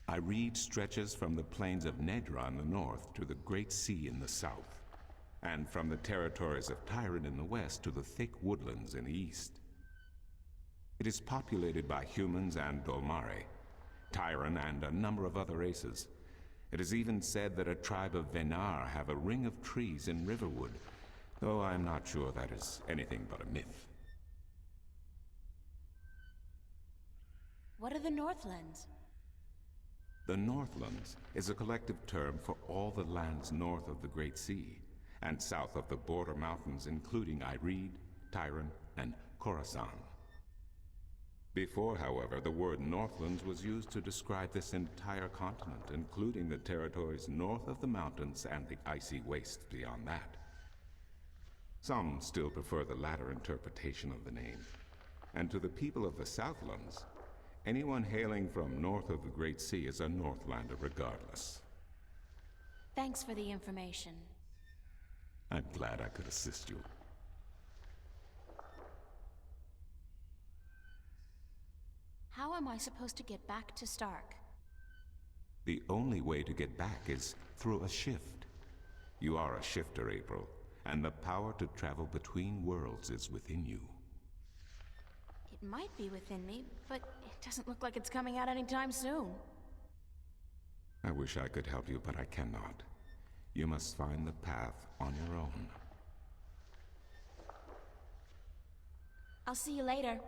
Ireed stretches from the plains of Nedra in the north to the Great Sea in the south, and from the territories of Tyran in the west to the thick woodlands in the east. It is populated by humans and Dolmare, Tyran and a number of other races. It is even said that a tribe of Venar have a ring of trees in Riverwood, though I am not sure that is anything but a myth. What are the Northlands? The Northlands is a collective term for all the lands north of the Great Sea, and south of the border mountains including Ireed, Tyran, and Khorasan. Before, however, the word Northlands was used to describe this entire continent, including the territories north of the mountains and the icy wastes beyond that. Some still prefer the latter interpretation of the name, and to the people of the Southlands, anyone hailing from north of the Great Sea is a Northlander regardless. Thanks for the information. I'm glad I could assist you. How am I supposed to get back to Stark? The only way to get back is through a shift. You are a shifter, April, and the power to travel between worlds is within you. It might be within me, but it doesn't look like it's coming out anytime soon. I wish I could help you, but I cannot. You must find the path on your own. I'll see you later.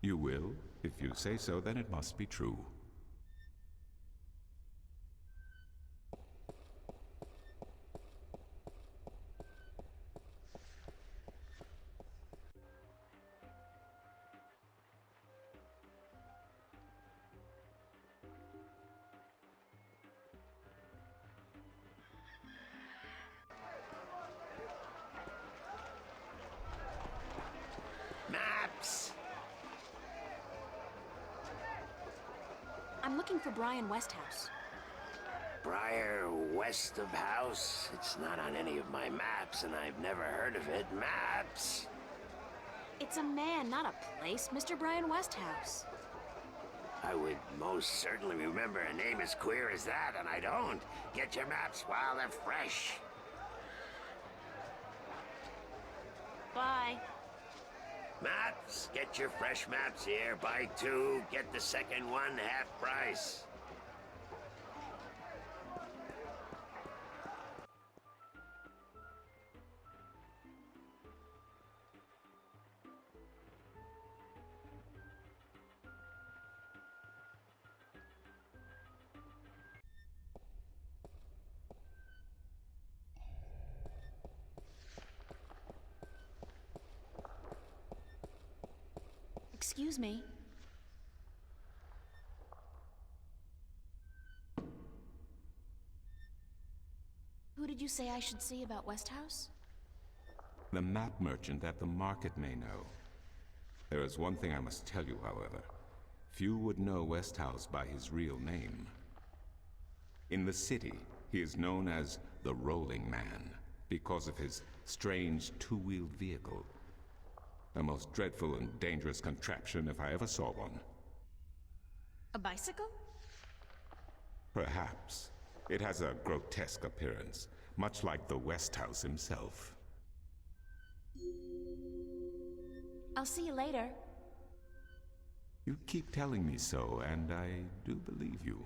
You will? If you say so, then it must be true. Maps! I'm looking for Brian Westhouse. Briar West of House? It's not on any of my maps, and I've never heard of it. Maps! It's a man, not a place, Mr. Brian Westhouse. I would most certainly remember a name as queer as that, and I don't. Get your maps while they're fresh. Bye. Maps! Get your fresh maps here. Buy 2, get the second one half price. Excuse me. Who did you say I should see about Westhouse? The map merchant at the market may know. There is one thing I must tell you, however. Few would know Westhouse by his real name. In the city, he is known as the Rolling Man because of his strange two-wheeled vehicle. A most dreadful and dangerous contraption if I ever saw one. A bicycle? Perhaps. It has a grotesque appearance, much like the Westhouse himself. I'll see you later. You keep telling me so, and I do believe you.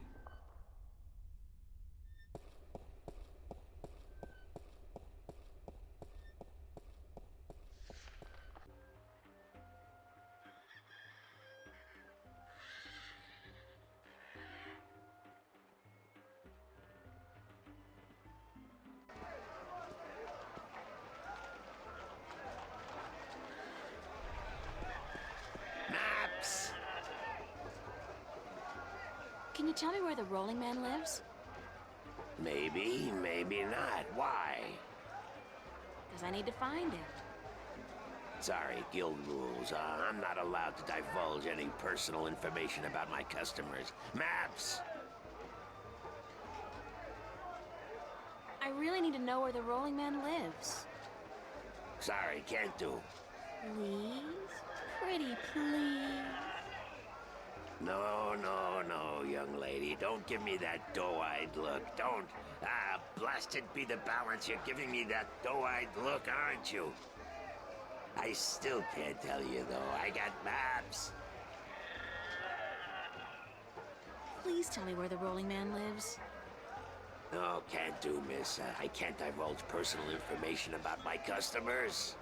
Maps! Can you tell me where the Rolling Man lives? Maybe, maybe not. Why? Because I need to find him. Sorry, guild rules. I'm not allowed to divulge any personal information about my customers. Maps! I really need to know where the Rolling Man lives. Sorry, can't do. Please? Pretty please? No, no, no, young lady. Don't give me that doe-eyed look. Don't. Ah, blasted be the balance. You're giving me that doe-eyed look, aren't you? I still can't tell you, though. I got maps. Please tell me where the Rolling Man lives. No, can't do, miss. I can't divulge personal information about my customers.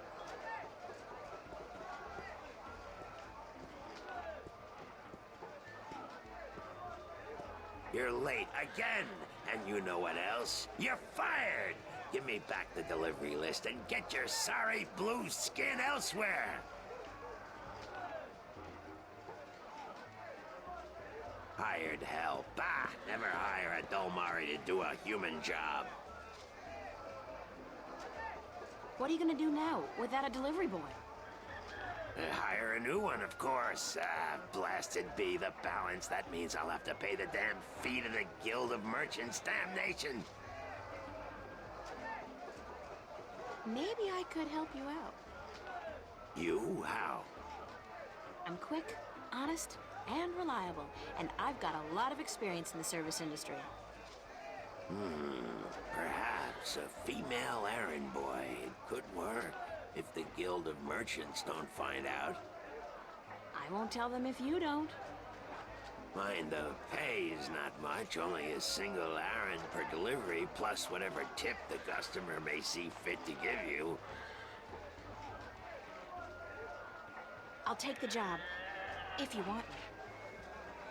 You're late again, and you know what else? You're fired! Give me back the delivery list and get your sorry blue skin elsewhere! Hired hell. Bah! Never hire a Dolmari to do a human job. What are you gonna do now, without a delivery boy? Hire a new one, of course. Blasted be the balance. That means I'll have to pay the damn fee to the Guild of Merchants. Damnation! Maybe I could help you out. You? How? I'm quick, honest, and reliable, and I've got a lot of experience in the service industry. Perhaps a female errand boy. It could work. If the Guild of Merchants don't find out. I won't tell them if you don't. Mind, the pay is not much, only a single errand per delivery, plus whatever tip the customer may see fit to give you. I'll take the job, if you want me.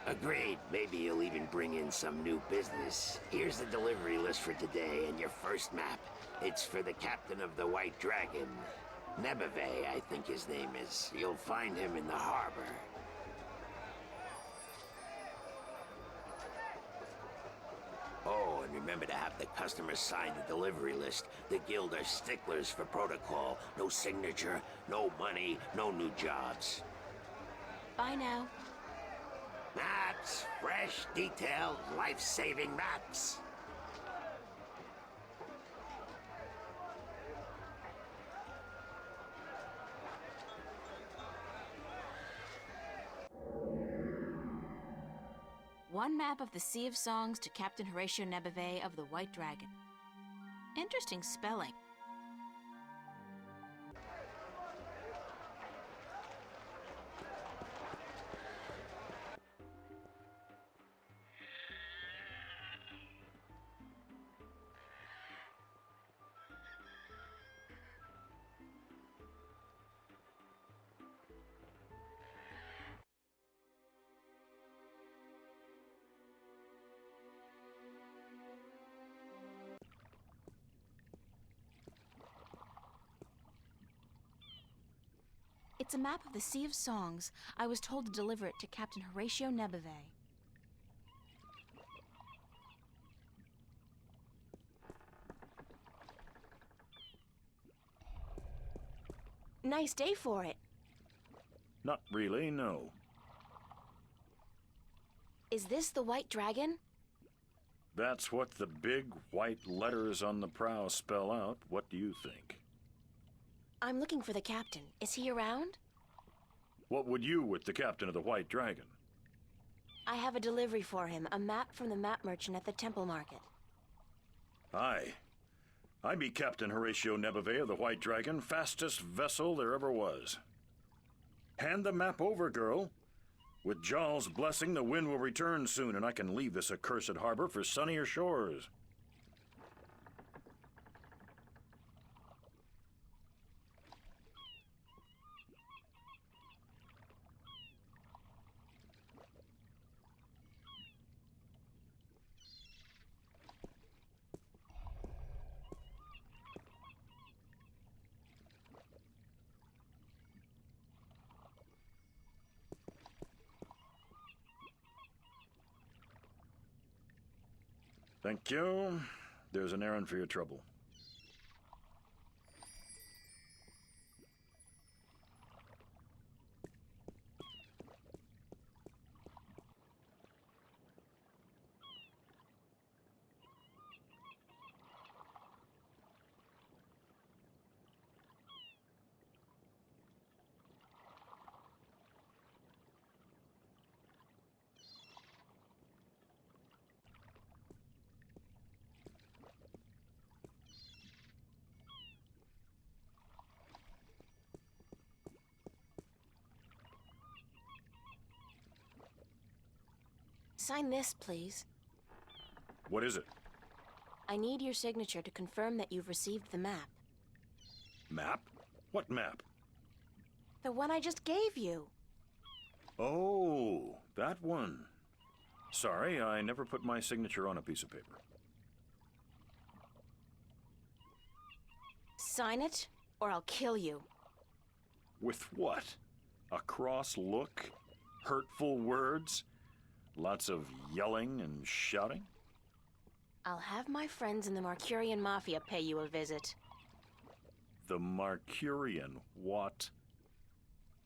Agreed. Maybe you'll even bring in some new business. Here's the delivery list for today and your first map. It's for the captain of the White Dragon. Nebeve, I think his name is. You'll find him in the harbor. Oh, and remember to have the customer sign the delivery list. The guild are sticklers for protocol. No signature, no money, no new jobs. Bye now. Maps! Fresh, detailed, life-saving maps! One map of the Sea of Songs to Captain Horatio Nebeve of the White Dragon. Interesting spelling. It's a map of the Sea of Songs. I was told to deliver it to Captain Horatio Nebeve. Nice day for it. Not really, no. Is this the White Dragon? That's what the big white letters on the prow spell out. What do you think? I'm looking for the captain. Is he around? What would you with the captain of the White Dragon? I have a delivery for him, a map from the map merchant at the Temple Market. Aye. I be Captain Horatio Nebeve of the White Dragon, fastest vessel there ever was. Hand the map over, girl. With Jarl's blessing, the wind will return soon, and I can leave this accursed harbor for sunnier shores. Thank you. There's an errand for your trouble. Sign this, please. What is it? I need your signature to confirm that you've received the map. Map? What map? The one I just gave you. Oh, that one. Sorry, I never put my signature on a piece of paper. Sign it, or I'll kill you. With what? A cross look? Hurtful words? Lots of yelling and shouting? I'll have my friends in the Marcurian Mafia pay you a visit. The Marcurian what?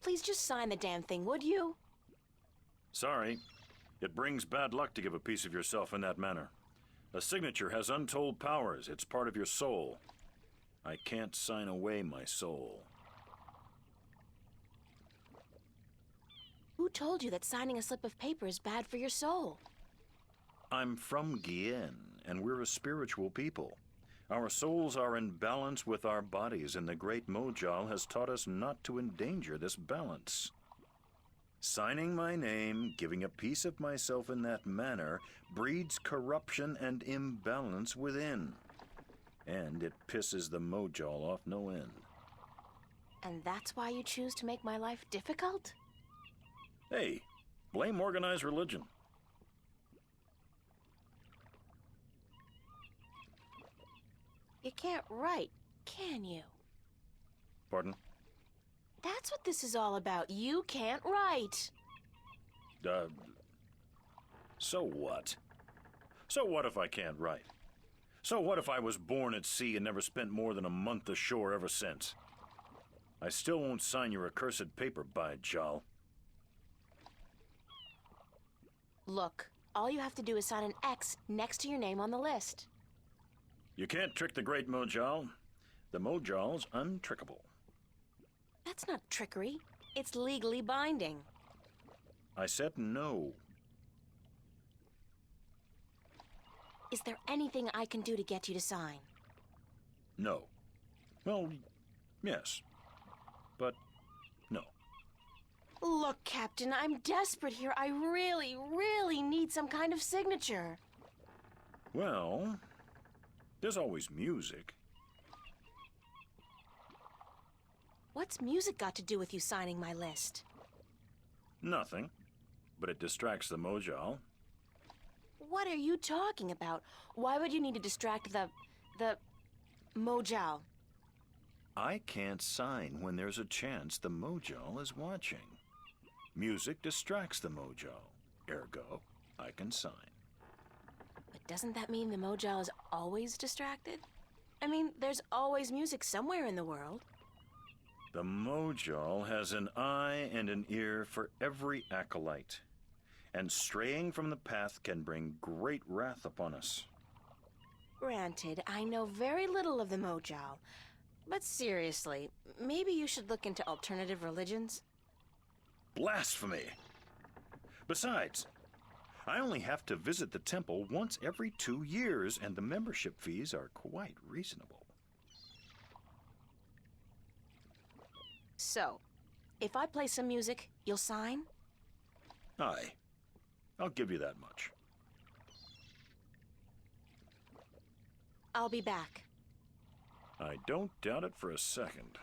Please just sign the damn thing, would you? Sorry. It brings bad luck to give a piece of yourself in that manner. A signature has untold powers. It's part of your soul. I can't sign away my soul. Who told you that signing a slip of paper is bad for your soul? I'm from Gien, and we're a spiritual people. Our souls are in balance with our bodies, and the great Mojal has taught us not to endanger this balance. Signing my name, giving a piece of myself in that manner, breeds corruption and imbalance within. And it pisses the Mojal off no end. And that's why you choose to make my life difficult? Hey, blame organized religion. You can't write, can you? Pardon? That's what this is all about. You can't write. So what? So what if I can't write? So what if I was born at sea and never spent more than a month ashore ever since? I still won't sign your accursed paper, by Jal. Look, all you have to do is sign an X next to your name on the list. You can't trick the great Mojal. The Mojal's untrickable. That's not trickery. It's legally binding. I said no. Is there anything I can do to get you to sign? No. Well, yes. But no. Look, Captain, I'm desperate here. I really, really need some kind of signature. Well, there's always music. What's music got to do with you signing my list? Nothing. But it distracts the Mojal. What are you talking about? Why would you need to distract the Mojal? I can't sign when there's a chance the Mojal is watching. Music distracts the Mojal. Ergo, I can sign. But doesn't that mean the Mojal is always distracted? I mean, there's always music somewhere in the world. The Mojal has an eye and an ear for every acolyte, and straying from the path can bring great wrath upon us. Granted, I know very little of the Mojal, but seriously, maybe you should look into alternative religions? Blasphemy! Besides, I only have to visit the temple once every 2 years, and the membership fees are quite reasonable. So, if I play some music, you'll sign? Aye. I'll give you that much. I'll be back. I don't doubt it for a second.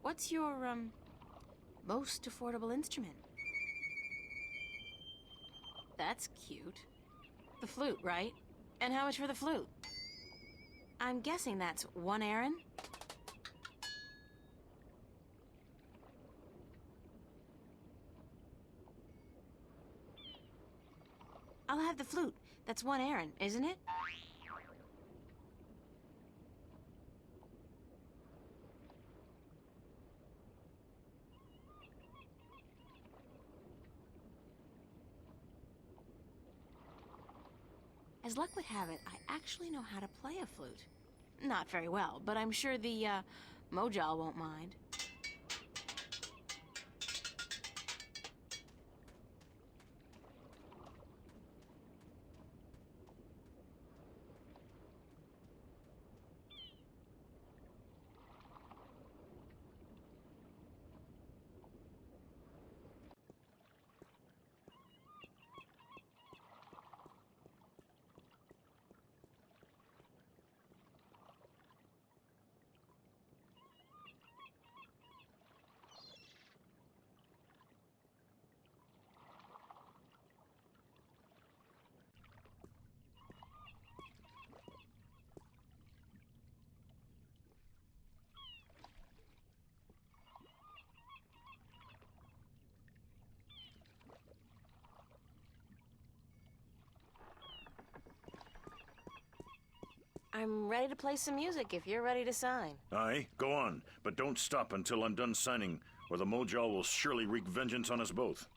What's your, most affordable instrument? That's cute. The flute, right? And how much for the flute? I'm guessing that's 1 Aaron? I'll have the flute. That's 1 Aaron, isn't it? As luck would have it, I actually know how to play a flute. Not very well, but I'm sure the, Mojal won't mind. I'm ready to play some music if you're ready to sign. Aye, go on, but don't stop until I'm done signing, or the Mojal will surely wreak vengeance on us both.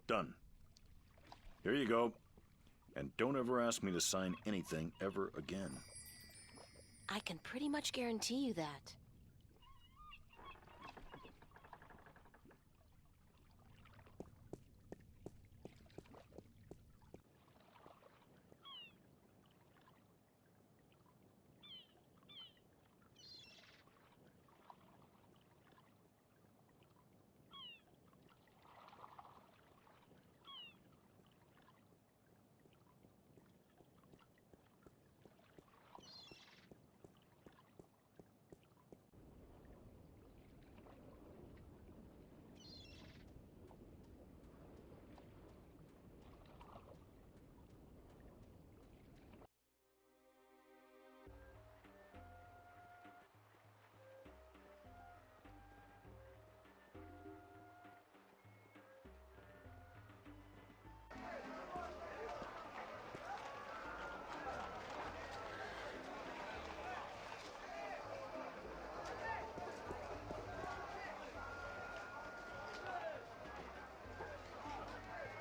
Done. Here you go. And don't ever ask me to sign anything ever again. I can pretty much guarantee you that.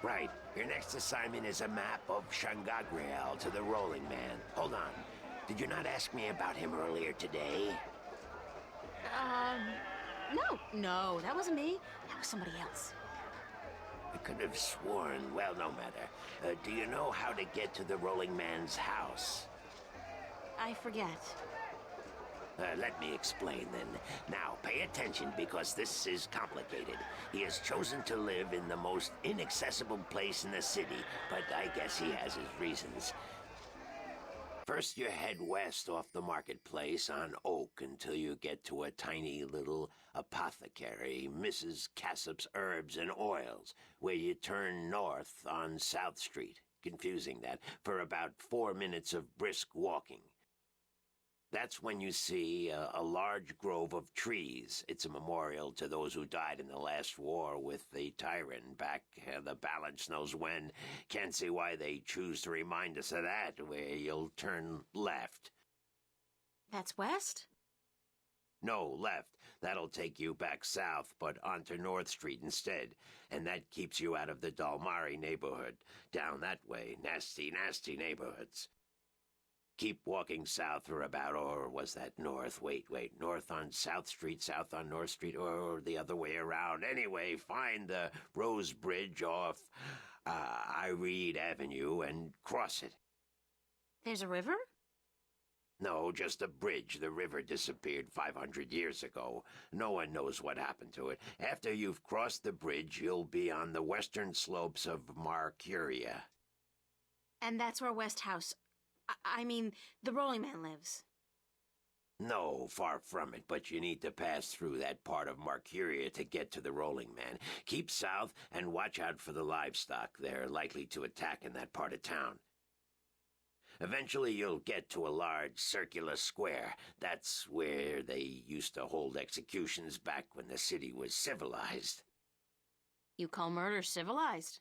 Right. Your next assignment is a map of Shangagriel to the Rolling Man. Hold on. Did you not ask me about him earlier today? No, that wasn't me. somebody else. I could have sworn. Well, no matter. Do you know how to get to the Rolling Man's house? I forget. Let me explain then. Now, pay attention because this is complicated. He has chosen to live in the most inaccessible place in the city, but I guess he has his reasons. First, you head west off the marketplace on Oak until you get to a tiny little apothecary, Mrs. Cassop's Herbs and Oils, where you turn north on South Street. Confusing that, for about 4 minutes of brisk walking. That's when you see a large grove of trees. It's a memorial to those who died in the last war with the Tyrant back the balance knows when. Can't see why they choose to remind us of that, where you'll turn left. That's west? No, left. That'll take you back south, but onto North Street instead. And that keeps you out of the Dalmari neighborhood. Down that way, nasty, nasty neighborhoods. Keep walking south for about, or was that north? Wait, north on South Street, south on North Street, or the other way around. Anyway, find the Rose Bridge off Iread Avenue and cross it. There's a river? No, just a bridge. The river disappeared 500 years ago. No one knows what happened to it. After you've crossed the bridge, you'll be on the western slopes of Marcuria. And that's where West House... I mean, the Rolling Man lives. No, far from it, but you need to pass through that part of Marcuria to get to the Rolling Man. Keep south and watch out for the livestock. They're likely to attack in that part of town. Eventually you'll get to a large circular square. That's where they used to hold executions back when the city was civilized. You call murder civilized?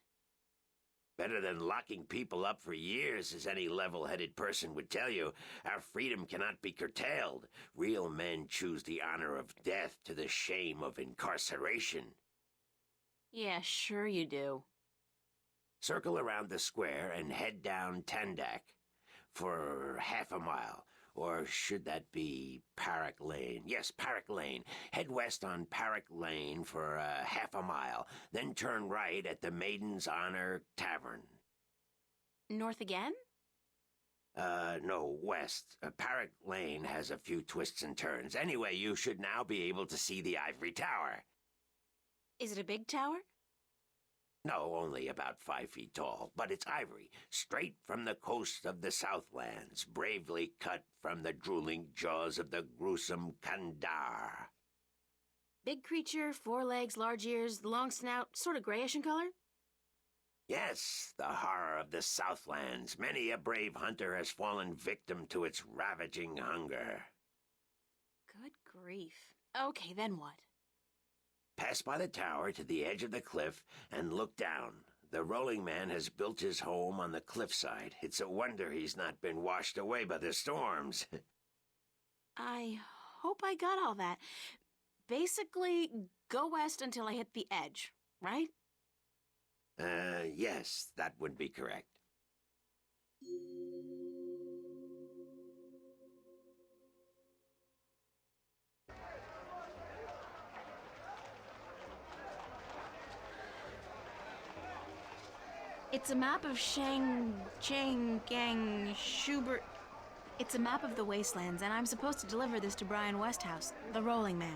Better than locking people up for years, as any level-headed person would tell you. Our freedom cannot be curtailed. Real men choose the honor of death to the shame of incarceration. Yeah, sure you do. Circle around the square and head down Tandak for half a mile. Or should that be Parrot Lane? Yes, Parrot Lane. Head west on Parrot Lane for half a mile. Then turn right at the Maiden's Honor Tavern. North again? No, west. Parrot Lane has a few twists and turns. Anyway, you should now be able to see the Ivory Tower. Is it a big tower? No, only about 5 feet tall, but it's ivory, straight from the coast of the Southlands, bravely cut from the drooling jaws of the gruesome Kandar. Big creature, 4 legs, large ears, long snout, sort of grayish in color? Yes, the horror of the Southlands. Many a brave hunter has fallen victim to its ravaging hunger. Good grief. Okay, then what? Pass by the tower to the edge of the cliff and look down. The Rolling Man has built his home on the cliffside. It's a wonder he's not been washed away by the storms. I hope I got all that. Basically, go west until I hit the edge, right? Yes, that would be correct. It's a map of Gang, Schubert... It's a map of the wastelands, and I'm supposed to deliver this to Brian Westhouse, the Rolling Man.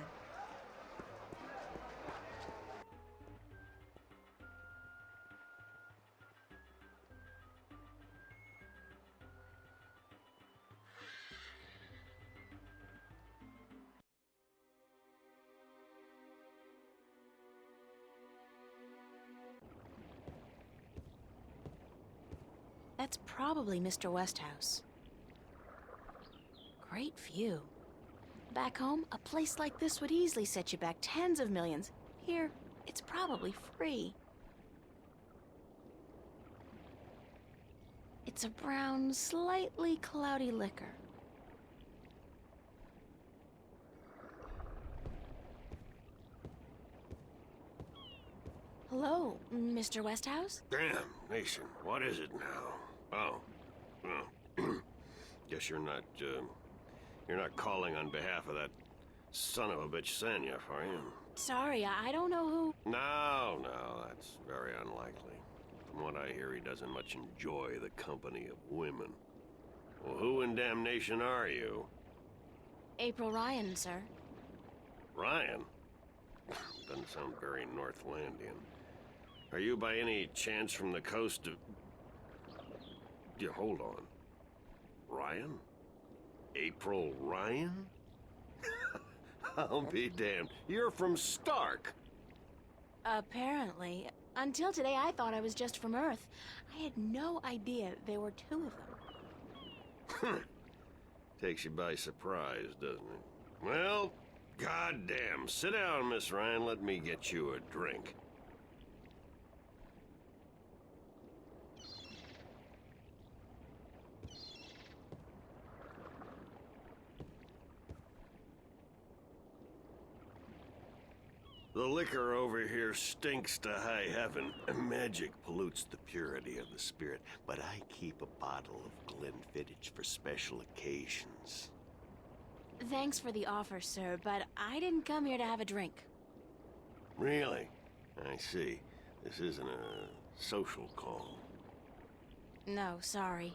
That's probably Mr. Westhouse. Great view. Back home, a place like this would easily set you back tens of millions. Here, it's probably free. It's a brown, slightly cloudy liquor. Hello, Mr. Westhouse? Damn, Mason, what is it now? Oh, well, guess you're not calling on behalf of that Son of a bitch Sanya for you. Sorry, I don't know who. No, that's very unlikely. From what I hear, he doesn't much enjoy the company of women. Well, who in damnation are you? April Ryan, sir. Ryan? Doesn't sound very Northlandian. Are you by any chance from the coast of... Yeah, hold on. Ryan? April Ryan? I'll be damned. You're from Stark. Apparently. Until today, I thought I was just from Earth. I had no idea there were two of them. Takes you by surprise, doesn't it? Well, goddamn. Sit down, Miss Ryan. Let me get you a drink. The liquor over here stinks to high heaven. Magic pollutes the purity of the spirit, but I keep a bottle of Glenfiddich for special occasions. Thanks for the offer, sir, but I didn't come here to have a drink. Really? I see. This isn't a social call. No, sorry.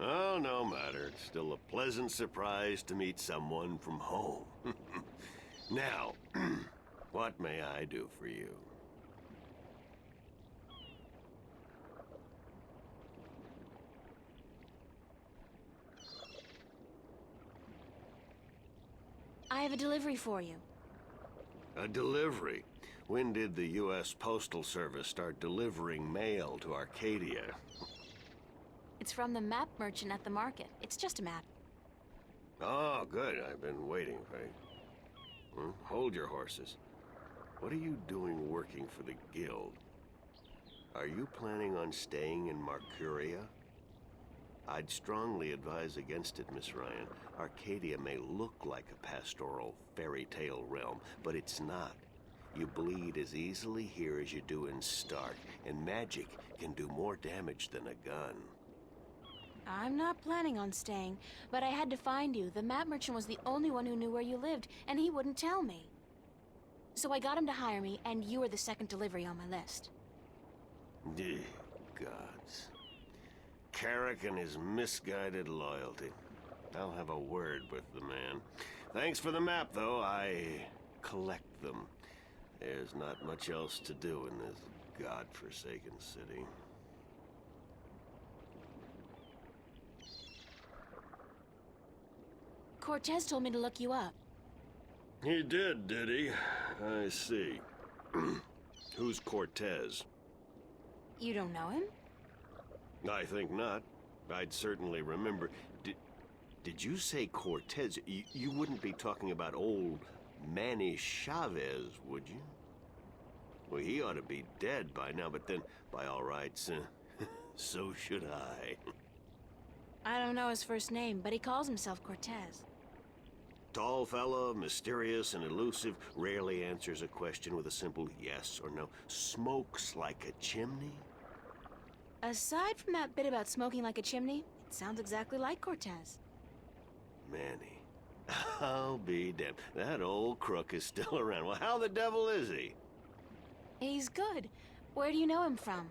Oh, no matter. It's still a pleasant surprise to meet someone from home. Now, what may I do for you? I have a delivery for you. A delivery? When did the U.S. Postal Service start delivering mail to Arcadia? It's from the map merchant at the market. It's just a map. Oh, good. I've been waiting for you. Hold your horses. What are you doing working for the Guild? Are you planning on staying in Marcuria? I'd strongly advise against it, Miss Ryan. Arcadia may look like a pastoral fairy tale realm, but it's not. You bleed as easily here as you do in Stark, and magic can do more damage than a gun. I'm not planning on staying, but I had to find you. The map merchant was the only one who knew where you lived, and he wouldn't tell me. So I got him to hire me, and you were the second delivery on my list. Gods. Carrick and his misguided loyalty. I'll have a word with the man. Thanks for the map, though. I collect them. There's not much else to do in this godforsaken city. Cortez told me to look you up. He did he? I see. Who's Cortez? You don't know him? I think not. I'd certainly remember. Did you say Cortez? You wouldn't be talking about old Manny Chavez, would you? Well, he ought to be dead by now, but then, by all rights, so should I. I don't know his first name, but he calls himself Cortez. Tall fellow, mysterious and elusive, rarely answers a question with a simple yes or no. Smokes like a chimney? Aside from that bit about smoking like a chimney, it sounds exactly like Cortez. Manny. I'll be damned. That old crook is still around. Well, how the devil is he? He's good. Where do you know him from?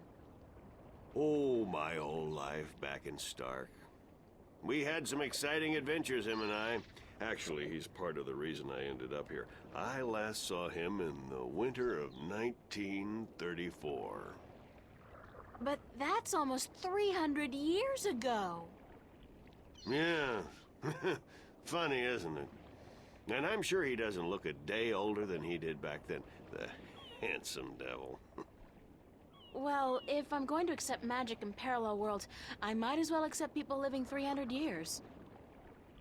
Oh, my old life back in Stark. We had some exciting adventures, him and I. Actually, he's part of the reason I ended up here. I last saw him in the winter of 1934. But that's almost 300 years ago. Yeah. Funny, isn't it? And I'm sure he doesn't look a day older than he did back then. The handsome devil. Well, if I'm going to accept magic in parallel worlds, I might as well accept people living 300 years.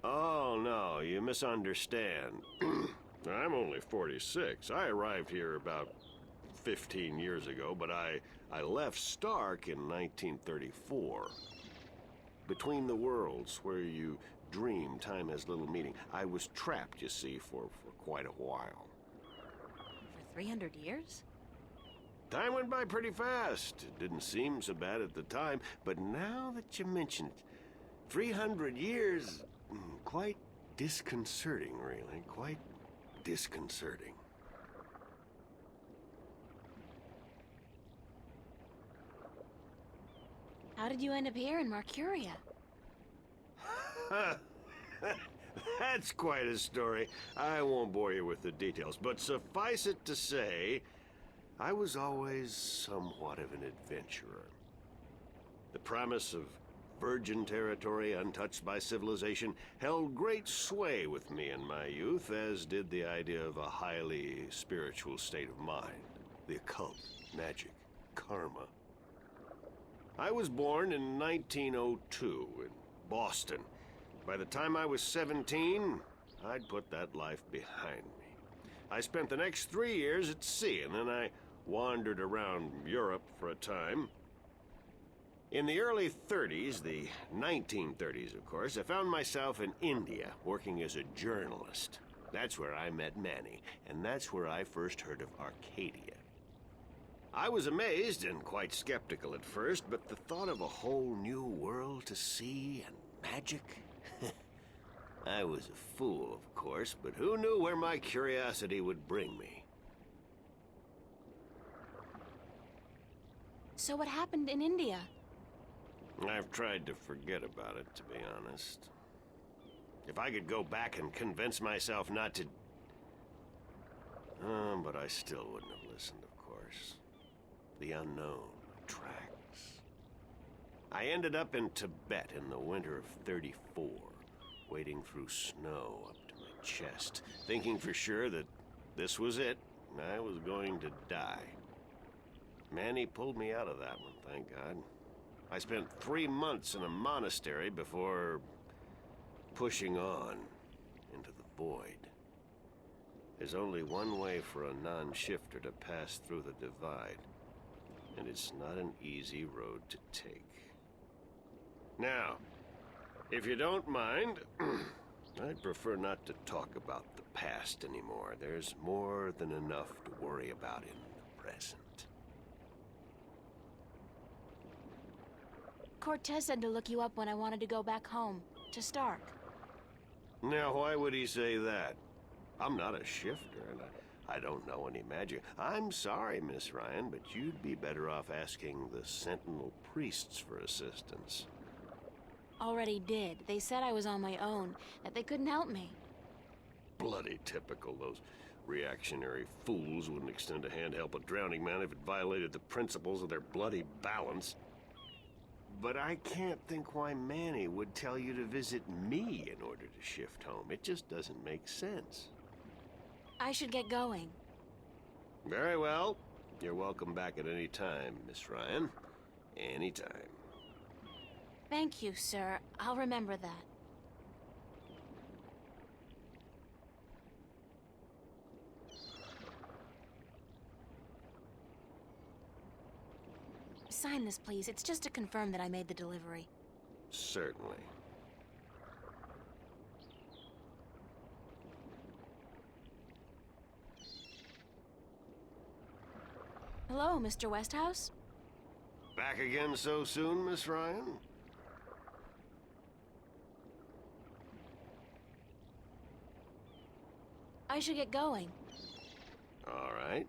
Oh, no, you misunderstand. I'm only 46. I arrived here about 15 years ago, but I left Stark in 1934. Between the worlds, where you dream time has little meaning, I was trapped, you see, for quite a while. For 300 years? Time went by pretty fast. It didn't seem so bad at the time, but now that you mention it, 300 years, quite disconcerting, really. Quite disconcerting. How did you end up here in Marcuria? That's quite a story. I won't bore you with the details, but suffice it to say, I was always somewhat of an adventurer. The promise of virgin territory untouched by civilization held great sway with me in my youth, as did the idea of a highly spiritual state of mind. The occult, magic, karma. I was born in 1902 in Boston. By the time I was 17, I'd put that life behind me. I spent the next 3 years at sea, and then I wandered around Europe for a time. In the early 30s, the 1930s, of course, I found myself in India working as a journalist. That's where I met Manny, and that's where I first heard of Arcadia. I was amazed and quite skeptical at first, but the thought of a whole new world to see and magic? I was a fool, of course, but who knew where my curiosity would bring me? So what happened in India? I've tried to forget about it, to be honest. If I could go back and convince myself not to... but I still wouldn't have listened, of course. The unknown attracts. I ended up in Tibet in the winter of '34, wading through snow up to my chest, thinking for sure that this was it, and I was going to die. Manny pulled me out of that one, thank God. I spent 3 months in a monastery before pushing on into the void. There's only one way for a non-shifter to pass through the divide, and it's not an easy road to take. Now, if you don't mind, I'd prefer not to talk about the past anymore. There's more than enough to worry about in the present. Cortez said to look you up when I wanted to go back home, to Stark. Now, why would he say that? I'm not a shifter, and I don't know any magic. I'm sorry, Miss Ryan, but you'd be better off asking the Sentinel priests for assistance. Already did. They said I was on my own, that they couldn't help me. Bloody typical. Those reactionary fools wouldn't extend a hand to help a drowning man if it violated the principles of their bloody balance. But I can't think why Manny would tell you to visit me in order to shift home. It just doesn't make sense. I should get going. Very well. You're welcome back at any time, Miss Ryan. Anytime. Thank you, sir. I'll remember that. Sign this, please. It's just to confirm that I made the delivery. Certainly. Hello, Mr. Westhouse? Back again so soon, Miss Ryan? I should get going. All right.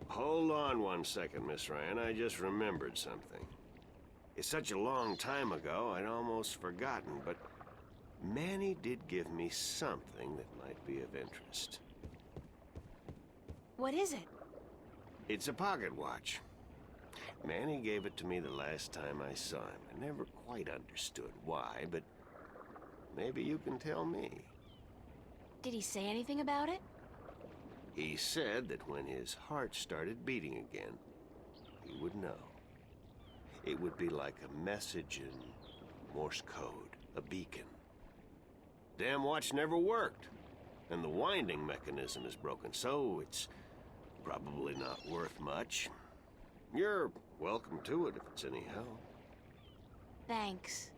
Hold on 1 second, Miss Ryan. I just remembered something. It's such a long time ago, I'd almost forgotten, but Manny did give me something that might be of interest. What is it? It's a pocket watch. Manny gave it to me the last time I saw him. I never quite understood why, but maybe you can tell me. Did he say anything about it? He said that when his heart started beating again, he would know. It would be like a message in Morse code, a beacon. Damn watch never worked, and the winding mechanism is broken, so it's probably not worth much. You're welcome to it if it's any help. Thanks.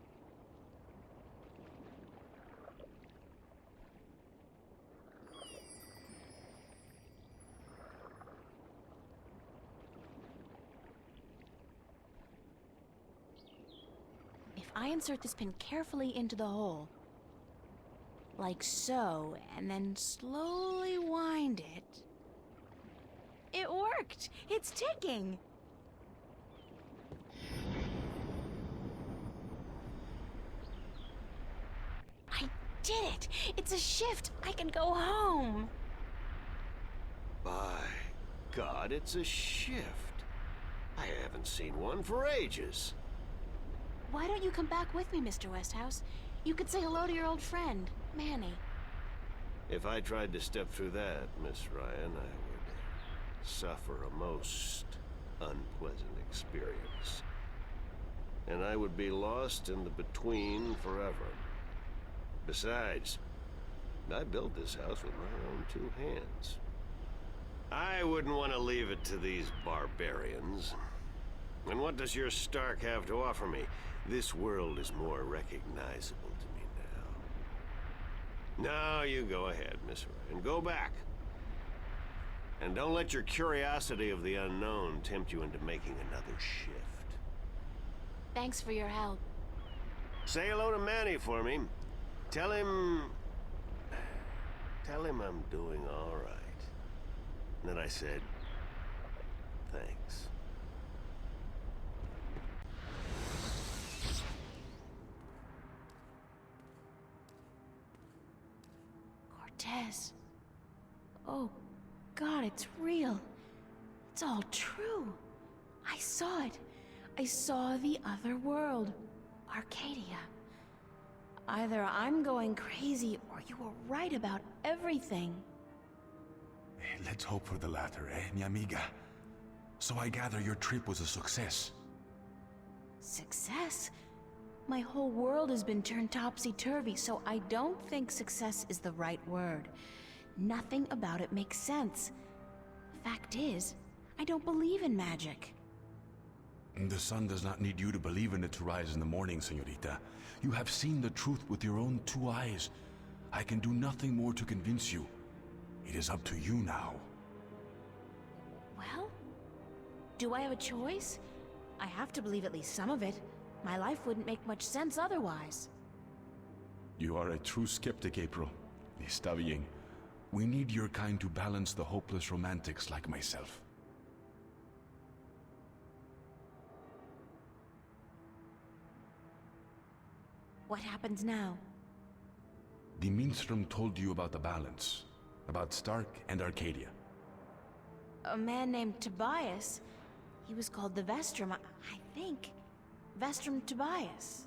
If I insert this pin carefully into the hole. Like so, and then slowly wind it. It worked! It's ticking! I did it! It's a shift! I can go home! By God, it's a shift. I haven't seen one for ages. Why don't you come back with me, Mr. Westhouse? You could say hello to your old friend, Manny. If I tried to step through that, Miss Ryan, I would suffer a most unpleasant experience. And I would be lost in the between forever. Besides, I built this house with my own two hands. I wouldn't want to leave it to these barbarians. And what does your Stark have to offer me? This world is more recognizable to me now. Now you go ahead, Miss Ryan. Go back. And don't let your curiosity of the unknown tempt you into making another shift. Thanks for your help. Say hello to Manny for me. Tell him I'm doing all right. And then I said, thanks. Cortez. Oh, God, it's real. It's all true. I saw it. I saw the other world. Arcadia. Either I'm going crazy, or you were right about everything. Let's hope for the latter, mi amiga? So I gather your trip was a success. Success? My whole world has been turned topsy-turvy, so I don't think success is the right word. Nothing about it makes sense. The fact is, I don't believe in magic. The sun does not need you to believe in it to rise in the morning, señorita. You have seen the truth with your own two eyes. I can do nothing more to convince you. It is up to you now. Well, do I have a choice? I have to believe at least some of it. My life wouldn't make much sense otherwise. You are a true skeptic, April. Está bien. We need your kind to balance the hopeless romantics like myself. What happens now? The Minstrom told you about the balance. About Stark and Arcadia. A man named Tobias. He was called the Vestrum, I think. Vestrum Tobias.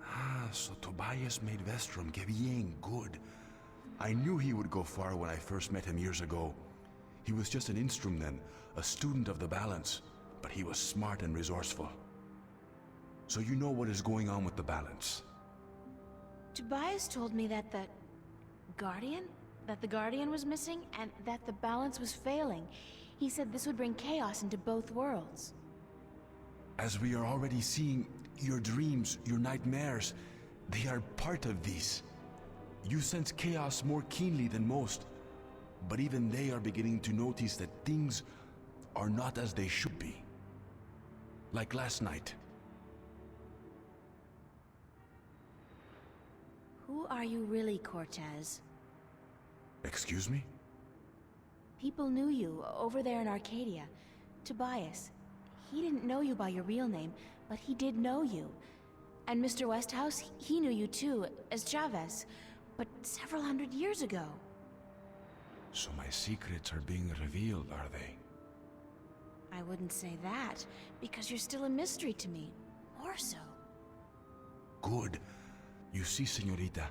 Ah, so Tobias made Vestrum. Que bien, good. I knew he would go far when I first met him years ago. He was just an Instrum then, a student of the balance, but he was smart and resourceful. So you know what is going on with the balance. Tobias told me that the Guardian was missing and that the balance was failing. He said this would bring chaos into both worlds. As we are already seeing, your dreams, your nightmares, they are part of these. You sense chaos more keenly than most, but even they are beginning to notice that things are not as they should be. Like last night. Who are you really, Cortez? Excuse me? People knew you over there in Arcadia. Tobias. He didn't know you by your real name, but he did know you. And Mr. Westhouse, he knew you too, as Chavez, but several hundred years ago. So my secrets are being revealed, are they? I wouldn't say that, because you're still a mystery to me. More so. Good. You see, señorita,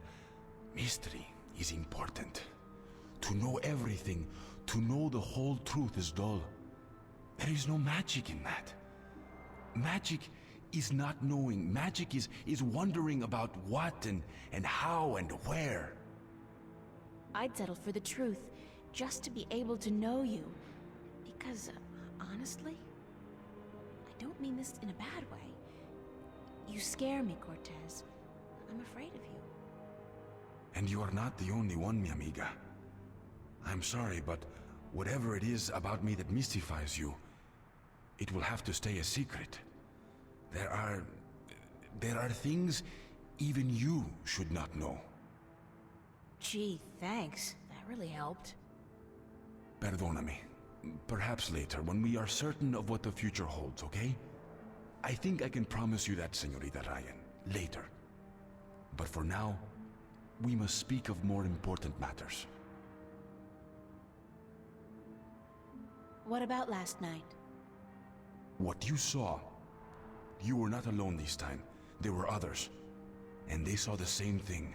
mystery is important. To know everything, to know the whole truth is dull. There is no magic in that. Magic is not knowing. Magic is wondering about what and how and where. I'd settle for the truth, just to be able to know you. Because, honestly, I don't mean this in a bad way. You scare me, Cortez. I'm afraid of you. And you are not the only one, mi amiga. I'm sorry, but whatever it is about me that mystifies you, it will have to stay a secret. There are There are things even you should not know. Gee, thanks. That really helped. Perdóname. Perhaps later, when we are certain of what the future holds, okay? I think I can promise you that, Señorita Ryan. Later. But for now, we must speak of more important matters. What about last night? What you saw, you were not alone this time. There were others. And they saw the same thing.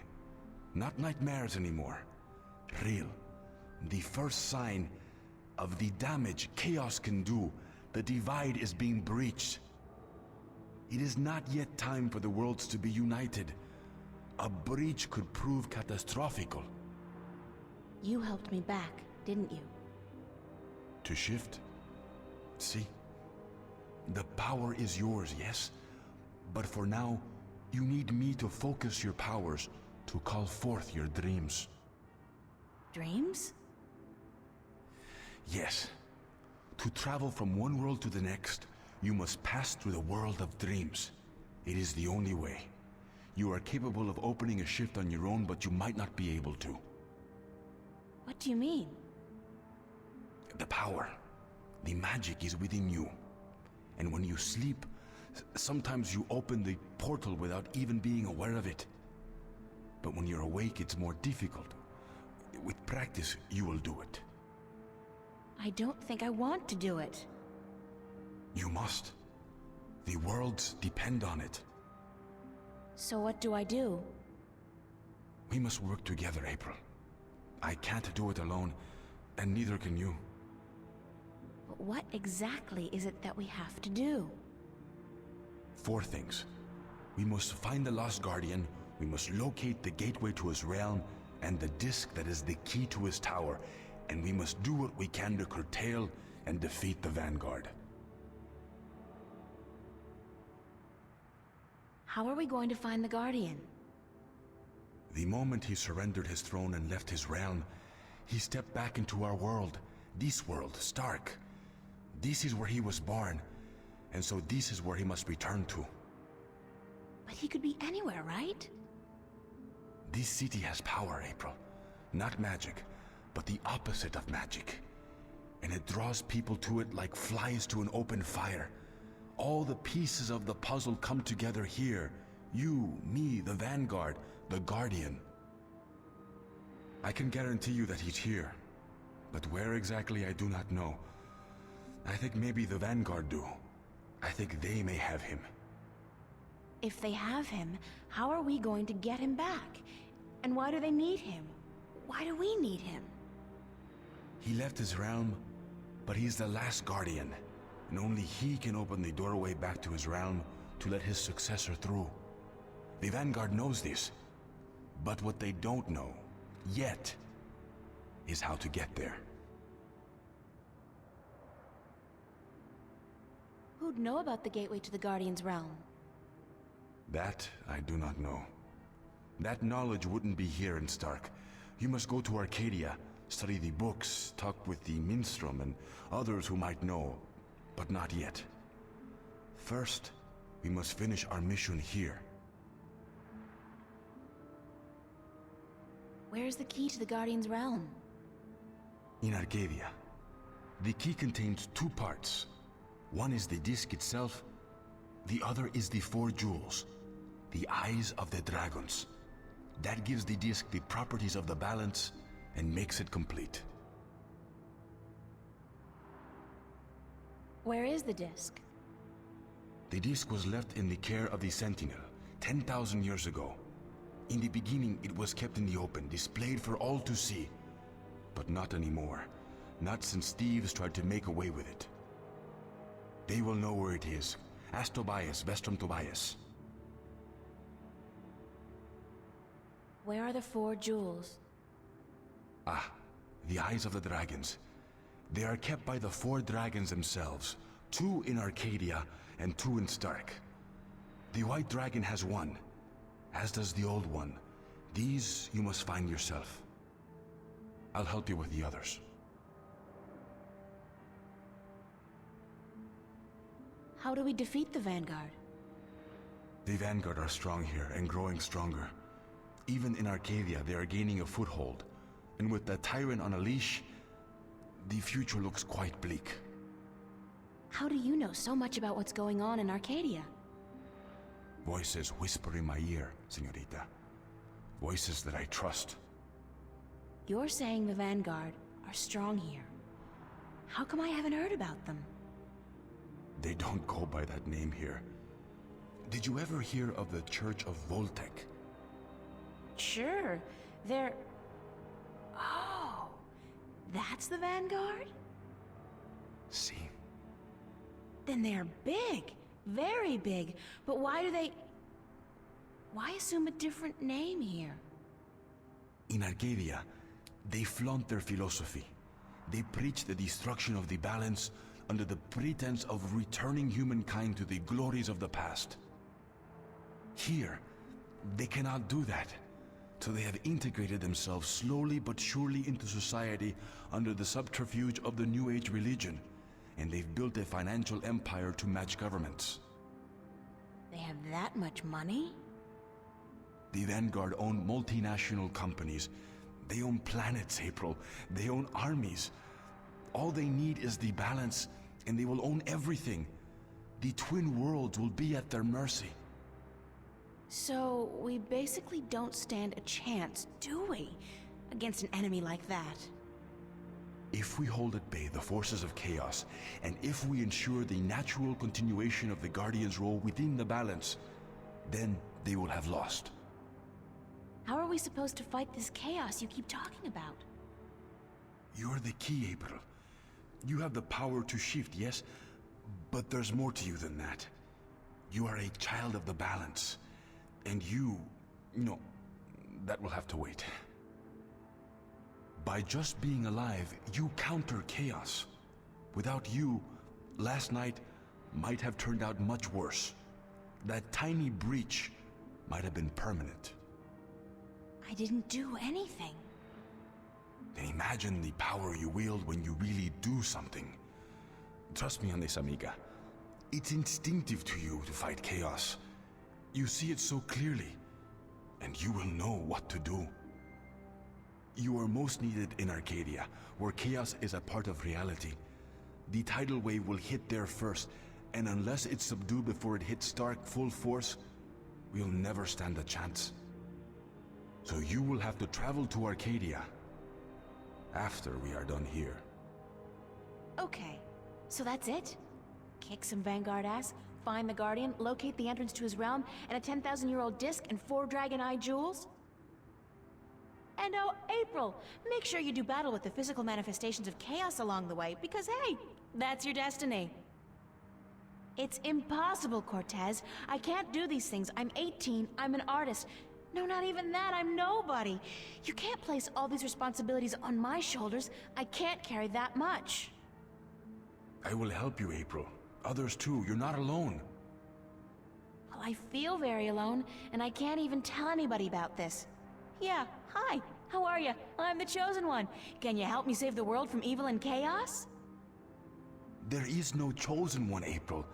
Not nightmares anymore. Real. The first sign of the damage chaos can do. The divide is being breached. It is not yet time for the worlds to be united. A breach could prove catastrophical. You helped me back, didn't you? To shift? See? The power is yours, yes? But for now, you need me to focus your powers to call forth your dreams. Dreams? Yes. To travel from one world to the next, you must pass through the world of dreams. It is the only way. You are capable of opening a shift on your own, but you might not be able to. What do you mean? The power, the magic is within you. And when you sleep, sometimes you open the portal without even being aware of it. But when you're awake, it's more difficult. With practice, you will do it. I don't think I want to do it. You must. The worlds depend on it. So what do I do? We must work together, April. I can't do it alone, and neither can you. But what exactly is it that we have to do? 4 things. We must find the Lost Guardian, we must locate the gateway to his realm, and the disc that is the key to his tower, and we must do what we can to curtail and defeat the Vanguard. How are we going to find the Guardian? The moment he surrendered his throne and left his realm, he stepped back into our world. This world, Stark. This is where he was born, and so this is where he must return to. But he could be anywhere, right? This city has power, April. Not magic, but the opposite of magic. And it draws people to it like flies to an open fire. All the pieces of the puzzle come together here. You, me, the Vanguard, the Guardian. I can guarantee you that he's here. But where exactly, I do not know. I think maybe the Vanguard do. I think they may have him. If they have him, how are we going to get him back? And why do they need him? Why do we need him? He left his realm, but he's the last Guardian. And only he can open the doorway back to his realm to let his successor through. The Vanguard knows this. But what they don't know, yet, is how to get there. Who'd know about the gateway to the Guardian's realm? That I do not know. That knowledge wouldn't be here in Stark. You must go to Arcadia, study the books, talk with the Minstrom and others who might know, but not yet. First, we must finish our mission here. Where's the key to the Guardian's realm? In Arcadia. The key contains 2 parts. One is the disc itself, the other is the 4 jewels, the eyes of the dragons. That gives the disc the properties of the balance and makes it complete. Where is the disc? The disc was left in the care of the Sentinel 10,000 years ago. In the beginning, it was kept in the open, displayed for all to see. But not anymore. Not since thieves tried to make away with it. They will know where it is. Ask Tobias, Vestrum Tobias. Where are the 4 jewels? Ah, the eyes of the dragons. They are kept by the 4 dragons themselves. 2 in Arcadia and 2 in Stark. The white dragon has 1, as does the old one. These you must find yourself. I'll help you with the others. How do we defeat the Vanguard? The Vanguard are strong here and growing stronger. Even in Arcadia, they are gaining a foothold. And with the Tyrant on a leash, the future looks quite bleak. How do you know so much about what's going on in Arcadia? Voices whisper in my ear, señorita. Voices that I trust. You're saying the Vanguard are strong here. How come I haven't heard about them? They don't go by that name here. Did you ever hear of the Church of Voltec? Sure, they're... Oh, that's the Vanguard? See? Then they're big, very big. But why do they... Why assume a different name here? In Arcadia, they flaunt their philosophy. They preach the destruction of the balance under the pretense of returning humankind to the glories of the past. Here, they cannot do that. So they have integrated themselves slowly but surely into society under the subterfuge of the New Age religion. And they've built a financial empire to match governments. They have that much money? The Vanguard own multinational companies. They own planets, April. They own armies. All they need is the balance, and they will own everything. The twin worlds will be at their mercy. So, we basically don't stand a chance, do we? Against an enemy like that. If we hold at bay the forces of chaos, and if we ensure the natural continuation of the Guardian's role within the balance, then they will have lost. How are we supposed to fight this chaos you keep talking about? You're the key, April. You have the power to shift, yes? But there's more to you than that. You are a child of the balance. And you... No, that will have to wait. By just being alive, you counter chaos. Without you, last night might have turned out much worse. That tiny breach might have been permanent. I didn't do anything. Then imagine the power you wield when you really do something. Trust me on this, amiga. It's instinctive to you to fight chaos. You see it so clearly, and you will know what to do. You are most needed in Arcadia, where chaos is a part of reality. The tidal wave will hit there first, and unless it's subdued before it hits Stark full force, we'll never stand a chance. So you will have to travel to Arcadia after we are done here. Okay, so that's it? Kick some Vanguard ass, find the Guardian, locate the entrance to his realm, and a 10,000-year-old disc and 4 Dragon Eye jewels? And oh, April, make sure you do battle with the physical manifestations of chaos along the way, because hey, that's your destiny. It's impossible, Cortez. I can't do these things. I'm 18, I'm an artist. No, not even that, I'm nobody. You can't place all these responsibilities on my shoulders. I can't carry that much. I will help you, April. Others too, you're not alone. Well, I feel very alone, and I can't even tell anybody about this. Yeah, hi, how are you? I'm the Chosen One. Can you help me save the world from evil and chaos? There is no Chosen One, April.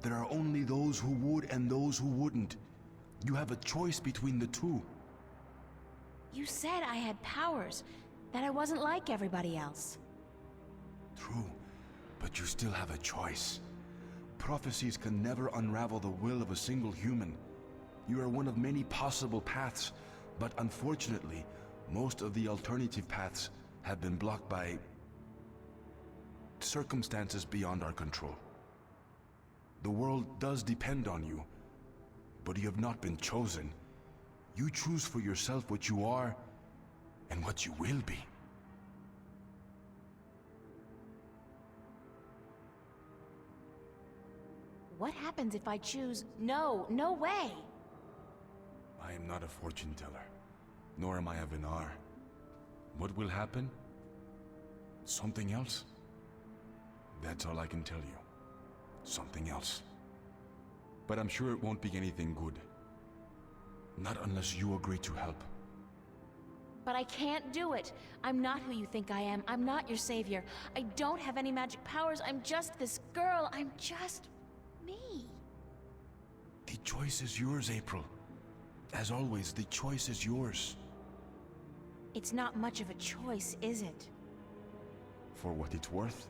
There are only those who would and those who wouldn't. You have a choice between the two. You said I had powers, that I wasn't like everybody else. True, but you still have a choice. Prophecies can never unravel the will of a single human. You are one of many possible paths, but unfortunately, most of the alternative paths have been blocked by circumstances beyond our control. The world does depend on you, but you have not been chosen. You choose for yourself what you are and what you will be. What happens if I choose no, no way? I am not a fortune teller, nor am I a Vinar. What will happen? Something else? That's all I can tell you. Something else. But I'm sure it won't be anything good. Not unless you agree to help. But I can't do it. I'm not who you think I am. I'm not your savior. I don't have any magic powers. I'm just this girl. I'm just me. The choice is yours, April. As always, the choice is yours. It's not much of a choice, is it? For what it's worth?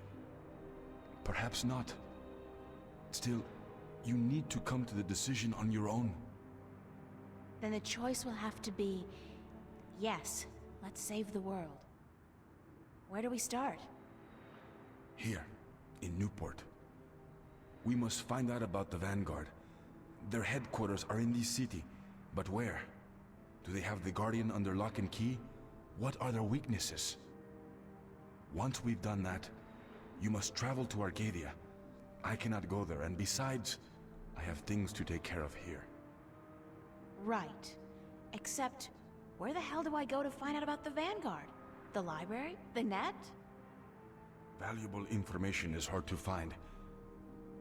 Perhaps not. Still, you need to come to the decision on your own. Then the choice will have to be, yes, let's save the world. Where do we start? Here, in Newport. We must find out about the Vanguard. Their headquarters are in this city, but where? Do they have the Guardian under lock and key? What are their weaknesses? Once we've done that, you must travel to Arcadia. I cannot go there, and besides, I have things to take care of here. Right. Except, where the hell do I go to find out about the Vanguard? The library? The net? Valuable information is hard to find.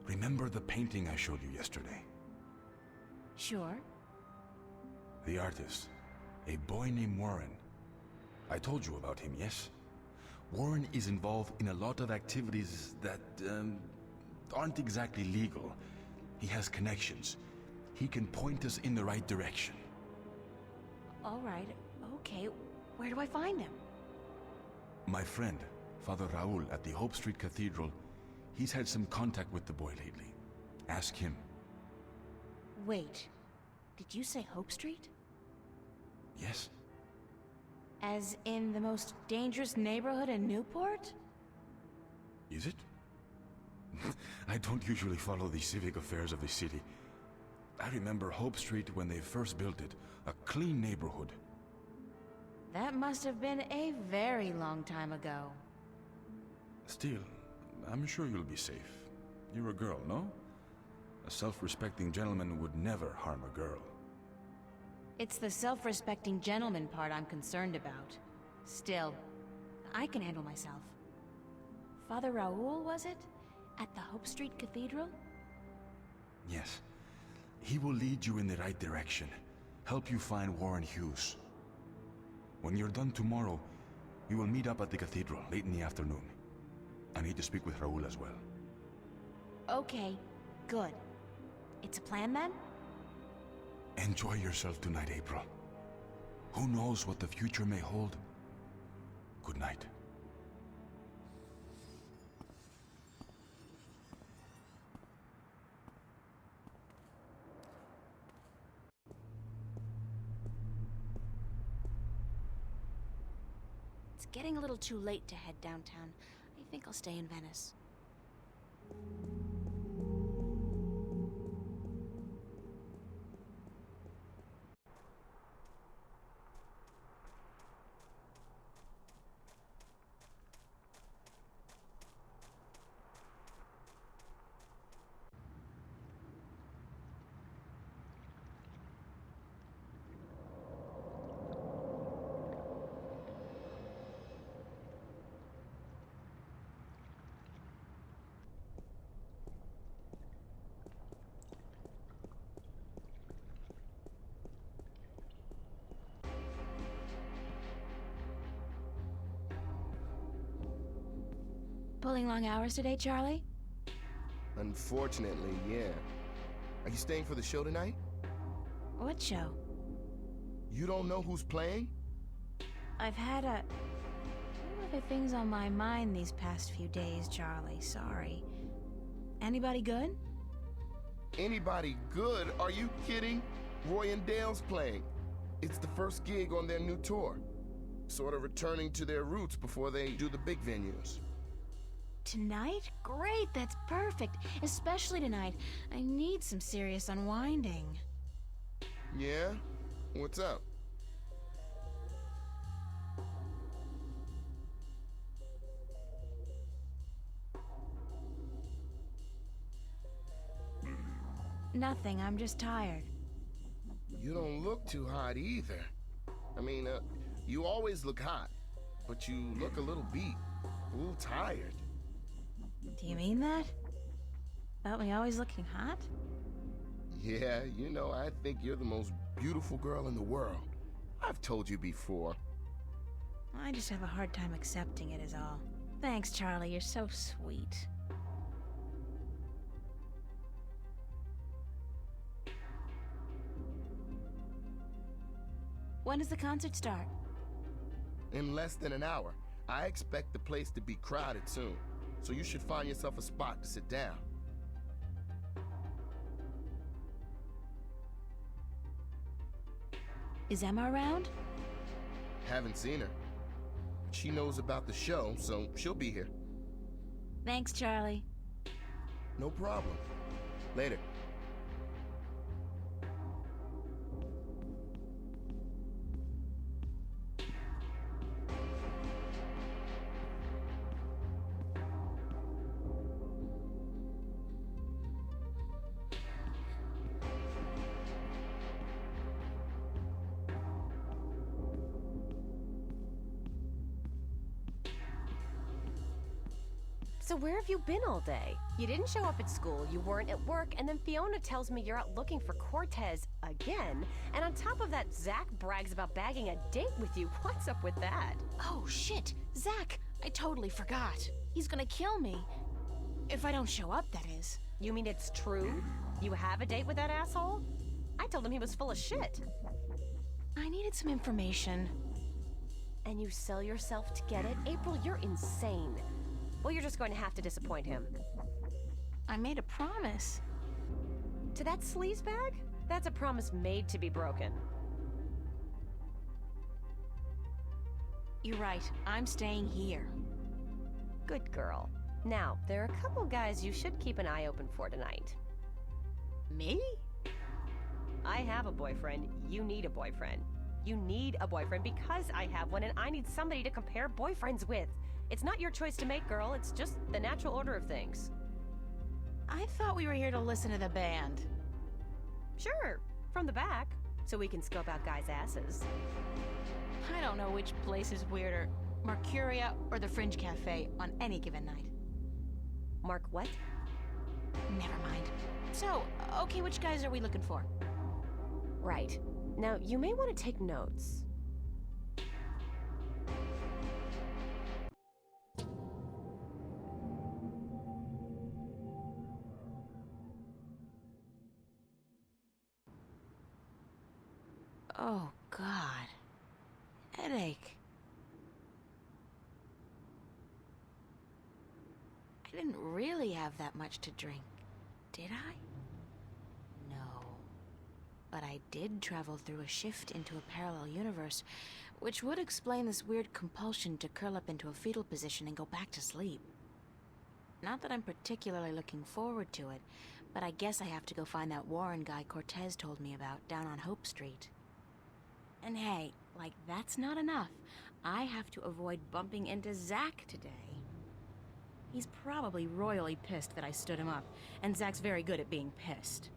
Remember the painting I showed you yesterday? Sure. The artist, a boy named Warren. I told you about him, yes? Warren is involved in a lot of activities that aren't exactly legal. He has connections. He can point us in the right direction. All right, okay. Where do I find him? My friend, Father Raul at the Hope Street Cathedral, he's had some contact with the boy lately. Ask him. Wait, did you say Hope Street? Yes? As in the most dangerous neighborhood in Newport? Is it? I don't usually follow the civic affairs of the city. I remember Hope Street when they first built it, a clean neighborhood. That must have been a very long time ago. Still, I'm sure you'll be safe. You're a girl, no? A self-respecting gentleman would never harm a girl. It's the self-respecting gentleman part I'm concerned about. Still, I can handle myself. Father Raul, was it? At the Hope Street Cathedral? Yes. He will lead you in the right direction. Help you find Warren Hughes. When you're done tomorrow, we will meet up at the cathedral late in the afternoon. I need to speak with Raul as well. Okay, good. It's a plan then? Enjoy yourself tonight, April. Who knows what the future may hold? Good night. It's getting a little too late to head downtown. I think I'll stay in Venice. Pulling long hours today, Charlie? Unfortunately, yeah. Are you staying for the show tonight? What show? You don't know who's playing? I've had a few other things on my mind these past few days, Charlie. Sorry. Anybody good? Anybody good? Are you kidding? Roy and Dale's playing. It's the first gig on their new tour. Sort of returning to their roots before they do the big venues. Tonight? Great, that's perfect. Especially tonight. I need some serious unwinding. Yeah? What's up? Nothing, I'm just tired. You don't look too hot either. I mean, you always look hot, but you look a little beat, a little tired. Do you mean that? About me always looking hot? Yeah, you know, I think you're the most beautiful girl in the world. I've told you before. I just have a hard time accepting it is all. Thanks, Charlie, you're so sweet. When does the concert start? In less than an hour. I expect the place to be crowded soon, so you should find yourself a spot to sit down. Is Emma around? Haven't seen her. She knows about the show, so she'll be here. Thanks, Charlie. No problem. Later. So where have you been all day? You didn't show up at school, you weren't at work, and then Fiona tells me you're out looking for Cortez again. And on top of that, Zach brags about bagging a date with you. What's up with that? Oh, shit. Zach, I totally forgot. He's gonna kill me. If I don't show up, that is. You mean it's true? You have a date with that asshole? I told him he was full of shit. I needed some information. And you sell yourself to get it? April, you're insane. Well, you're just going to have to disappoint him. I made a promise. To that sleazebag? That's a promise made to be broken. You're right. I'm staying here. Good girl. Now, there are a couple guys you should keep an eye open for tonight. Me? I have a boyfriend. You need a boyfriend. You need a boyfriend because I have one and I need somebody to compare boyfriends with. It's not your choice to make, girl. It's just the natural order of things. I thought we were here to listen to the band. Sure, from the back, so we can scope out guys' asses. I don't know which place is weirder, Mercuria or the Fringe Cafe on any given night. Mark what? Never mind. So, okay, which guys are we looking for? Right. Now, you may want to take notes. Oh, God. Headache. I didn't really have that much to drink, did I? No. But I did travel through a shift into a parallel universe, which would explain this weird compulsion to curl up into a fetal position and go back to sleep. Not that I'm particularly looking forward to it, but I guess I have to go find that Warren guy Cortez told me about down on Hope Street. And hey, like that's not enough. I have to avoid bumping into Zach today. He's probably royally pissed that I stood him up, and Zach's very good at being pissed.